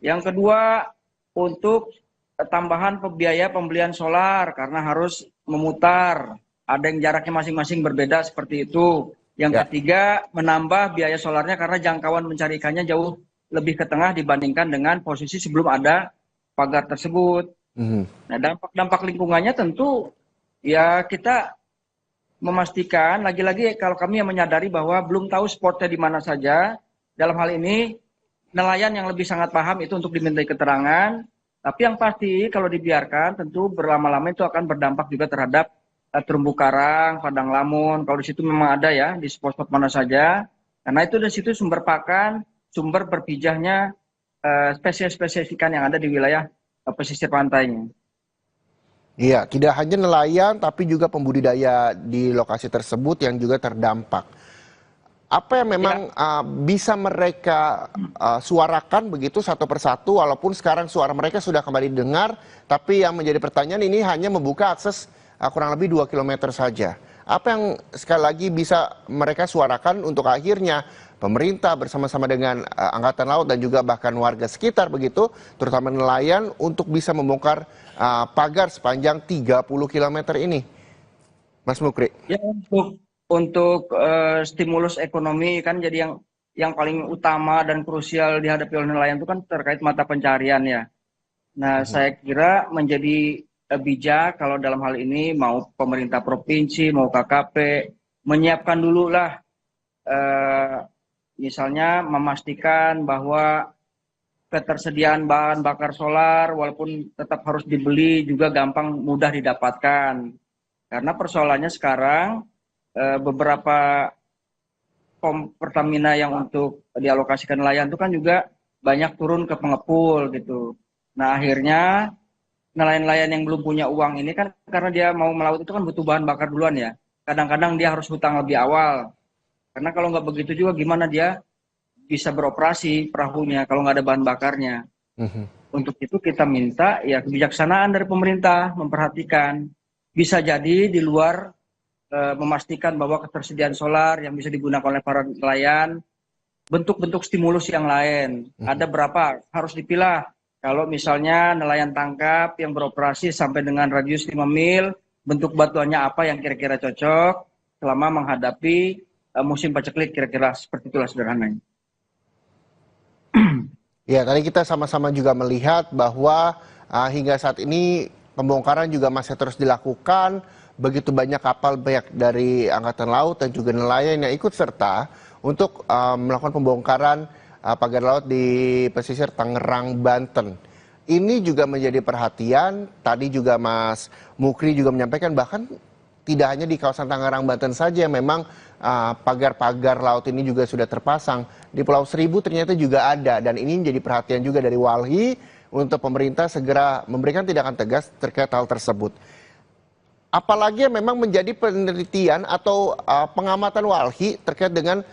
Yang kedua, untuk tambahan biaya pembelian solar karena harus memutar, ada yang jaraknya masing-masing berbeda seperti itu. Yang ketiga, menambah biaya solarnya karena jangkauan mencari ikannya jauh lebih ke tengah dibandingkan dengan posisi sebelum ada pagar tersebut. Nah, dampak lingkungannya tentu ya kita memastikan, lagi-lagi kalau kami yang menyadari bahwa belum tahu spotnya di mana saja, dalam hal ini nelayan yang lebih sangat paham itu untuk dimintai keterangan, Tapi yang pasti kalau dibiarkan tentu berlama-lama itu akan berdampak juga terhadap terumbu karang, padang lamun. Kalau di situ memang ada ya di spot-spot mana saja. Karena itu di situ sumber pakan, sumber berpijahnya spesies-spesies ikan yang ada di wilayah pesisir pantainya. Iya, tidak hanya nelayan tapi juga pembudidaya di lokasi tersebut yang juga terdampak. Apa yang Ya, memang bisa mereka suarakan begitu satu persatu, walaupun sekarang suara mereka sudah kembali didengar, tapi yang menjadi pertanyaan ini hanya membuka akses kurang lebih 2 kilometer saja. Apa yang sekali lagi bisa mereka suarakan untuk akhirnya pemerintah bersama-sama dengan Angkatan Laut dan juga bahkan warga sekitar begitu, terutama nelayan untuk bisa membongkar pagar sepanjang 30 kilometer ini, Mas Mukri? ya untuk stimulus ekonomi kan jadi yang paling utama dan krusial dihadapi oleh nelayan itu kan terkait mata pencarian ya. Nah, saya kira menjadi bijak kalau dalam hal ini mau pemerintah provinsi, mau KKP, menyiapkan dulu lah, eh, misalnya memastikan bahwa ketersediaan bahan bakar solar, walaupun tetap harus dibeli, juga gampang mudah didapatkan. Karena persoalannya sekarang, beberapa Pertamina yang untuk dialokasikan nelayan itu kan juga banyak turun ke pengepul gitu. Nah, akhirnya nelayan-nelayan yang belum punya uang ini kan karena dia mau melaut itu kan butuh bahan bakar duluan ya. Kadang-kadang dia harus hutang lebih awal. Karena kalau nggak begitu juga gimana dia bisa beroperasi perahunya kalau nggak ada bahan bakarnya. Mhm. Untuk itu kita minta ya kebijaksanaan dari pemerintah memperhatikan. Bisa jadi di luar memastikan bahwa ketersediaan solar yang bisa digunakan oleh para nelayan, bentuk-bentuk stimulus yang lain. Ada berapa? Harus dipilah. Kalau misalnya nelayan tangkap yang beroperasi sampai dengan radius 5 mil, bentuk batuannya apa yang kira-kira cocok selama menghadapi musim paceklik, kira-kira seperti itulah sederhananya. Ya, tadi kita sama-sama juga melihat bahwa hingga saat ini pembongkaran juga masih terus dilakukan. Begitu banyak kapal baik dari Angkatan Laut dan juga nelayan yang ikut serta untuk melakukan pembongkaran pagar laut di pesisir Tangerang, Banten. Ini juga menjadi perhatian. Tadi juga Mas Mukri juga menyampaikan bahkan tidak hanya di kawasan Tangerang, Banten saja memang pagar-pagar laut ini juga sudah terpasang. Di Pulau Seribu ternyata juga ada dan ini menjadi perhatian juga dari Walhi untuk pemerintah segera memberikan tindakan tegas terkait hal tersebut. Apalagi yang memang menjadi penelitian atau pengamatan Walhi terkait dengan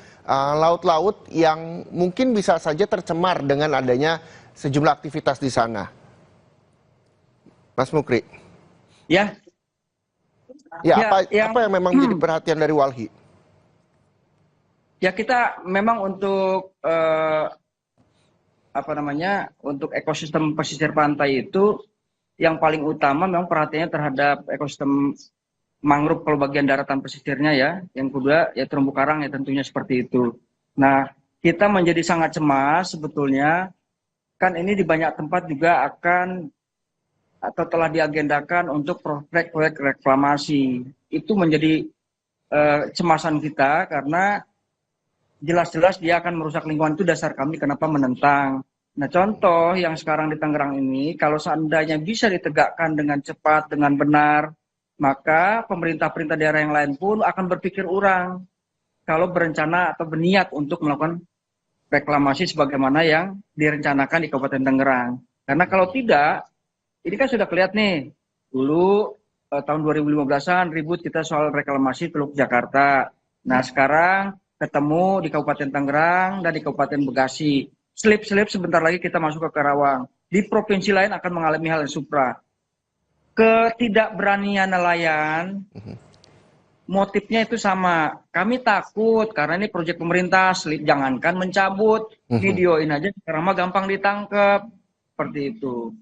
laut-laut yang mungkin bisa saja tercemar dengan adanya sejumlah aktivitas di sana. Mas Mukri. Ya, Ya, ya apa yang memang menjadi perhatian dari Walhi? ya kita memang untuk apa namanya untuk ekosistem pesisir pantai itu yang paling utama memang perhatiannya terhadap ekosistem mangrove kalau bagian daratan pesisirnya ya. Yang kedua ya terumbu karang ya tentunya seperti itu. Nah, kita menjadi sangat cemas sebetulnya kan ini di banyak tempat juga akan atau telah diagendakan untuk proyek-proyek reklamasi. Itu menjadi cemasan kita karena jelas-jelas dia akan merusak lingkungan, itu dasar kami kenapa menentang. Nah, contoh yang sekarang di Tangerang ini, kalau seandainya bisa ditegakkan dengan cepat, dengan benar, maka pemerintah-pemerintah daerah yang lain pun akan berpikir ulang kalau berencana atau berniat untuk melakukan reklamasi sebagaimana yang direncanakan di Kabupaten Tangerang. Karena kalau tidak, ini kan sudah kelihatan nih, dulu tahun 2015-an ribut kita soal reklamasi Teluk Jakarta. Nah, sekarang ketemu di Kabupaten Tangerang dan di Kabupaten Bekasi. Selip-selip sebentar lagi kita masuk ke Karawang. Di provinsi lain akan mengalami hal yang supra. Ketidakberanian nelayan, motifnya itu sama. Kami takut karena ini proyek pemerintah, selip jangankan mencabut, videoin aja, sekarang mah gampang ditangkap. Seperti itu.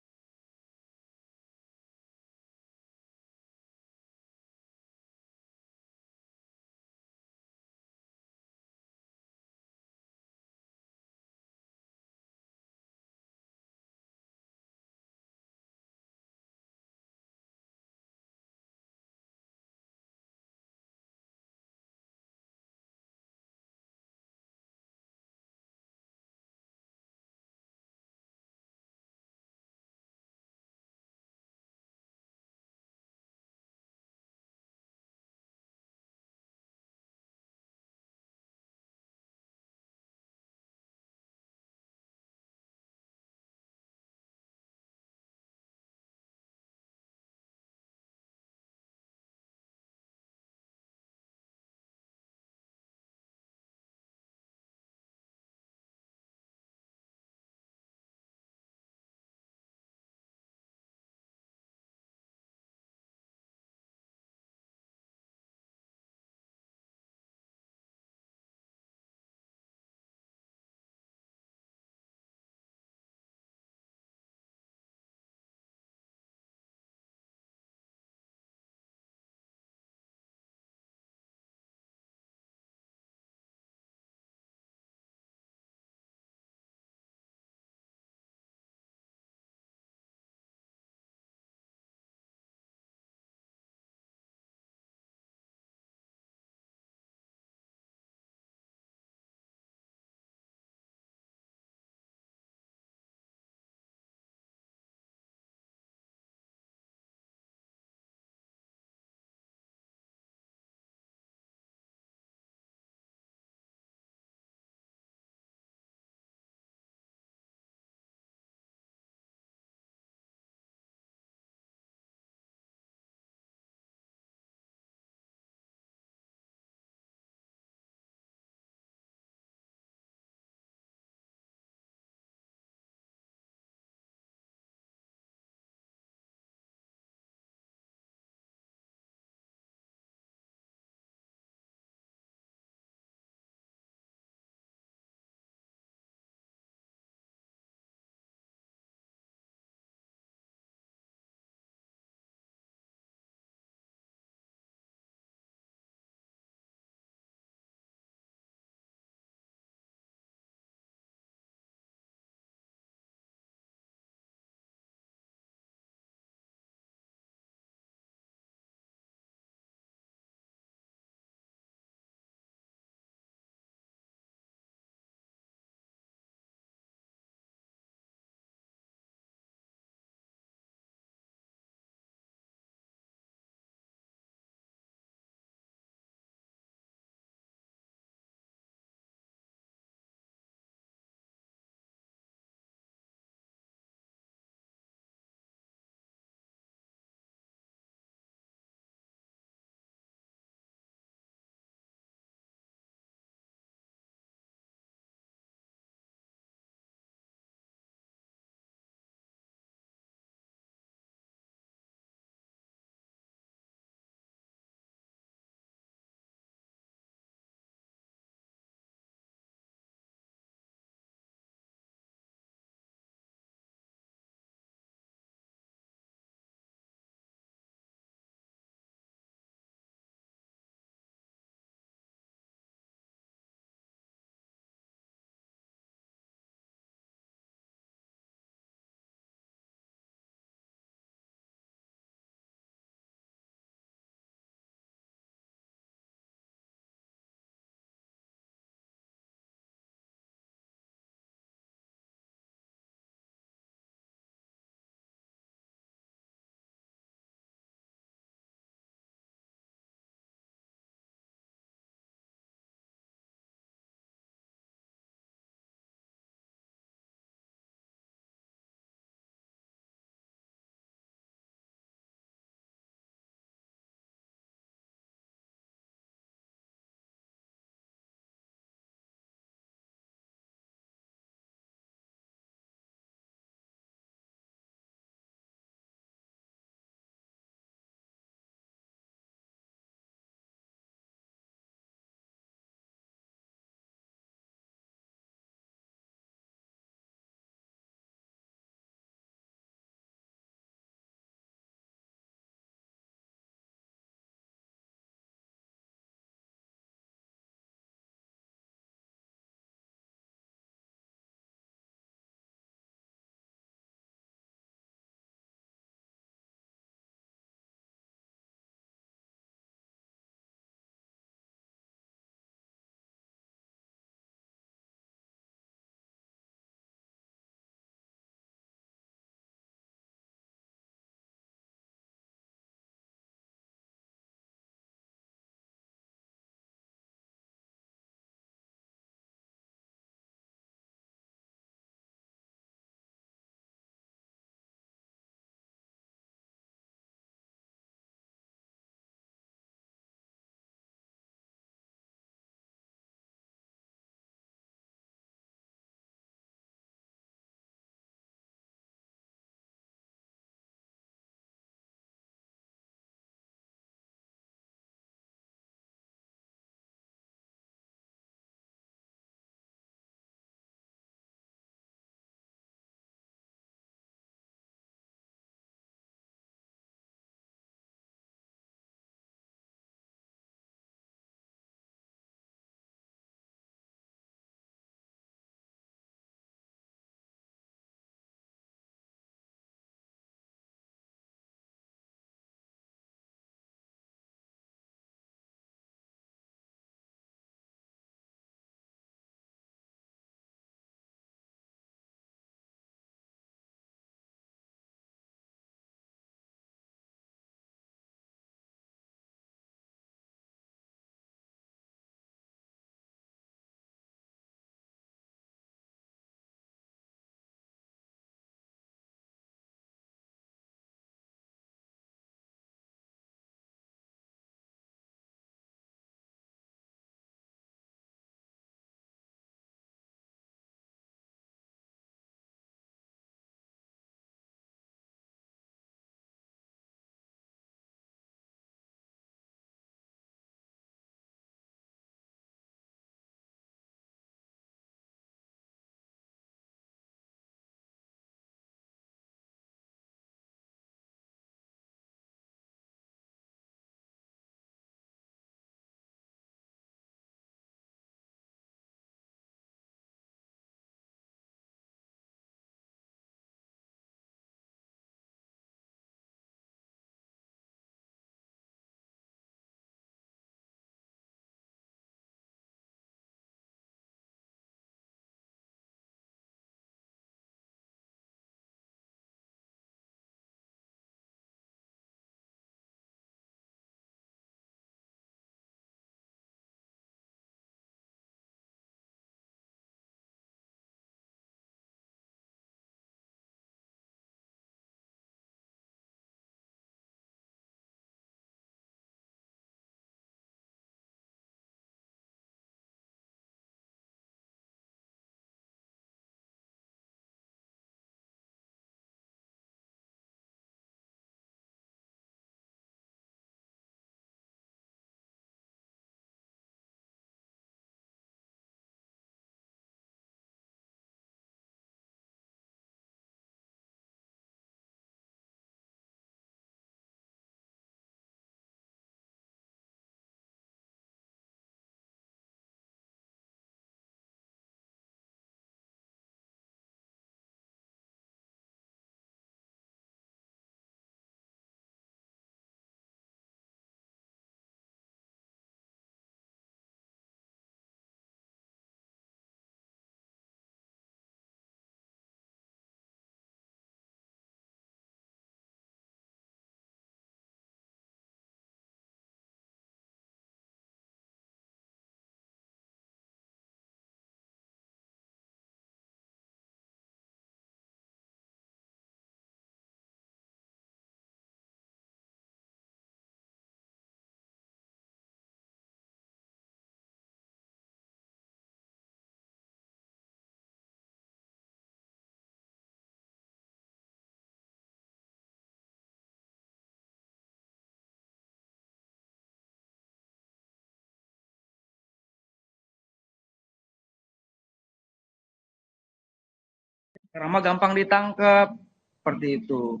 Kerama gampang ditangkap seperti itu.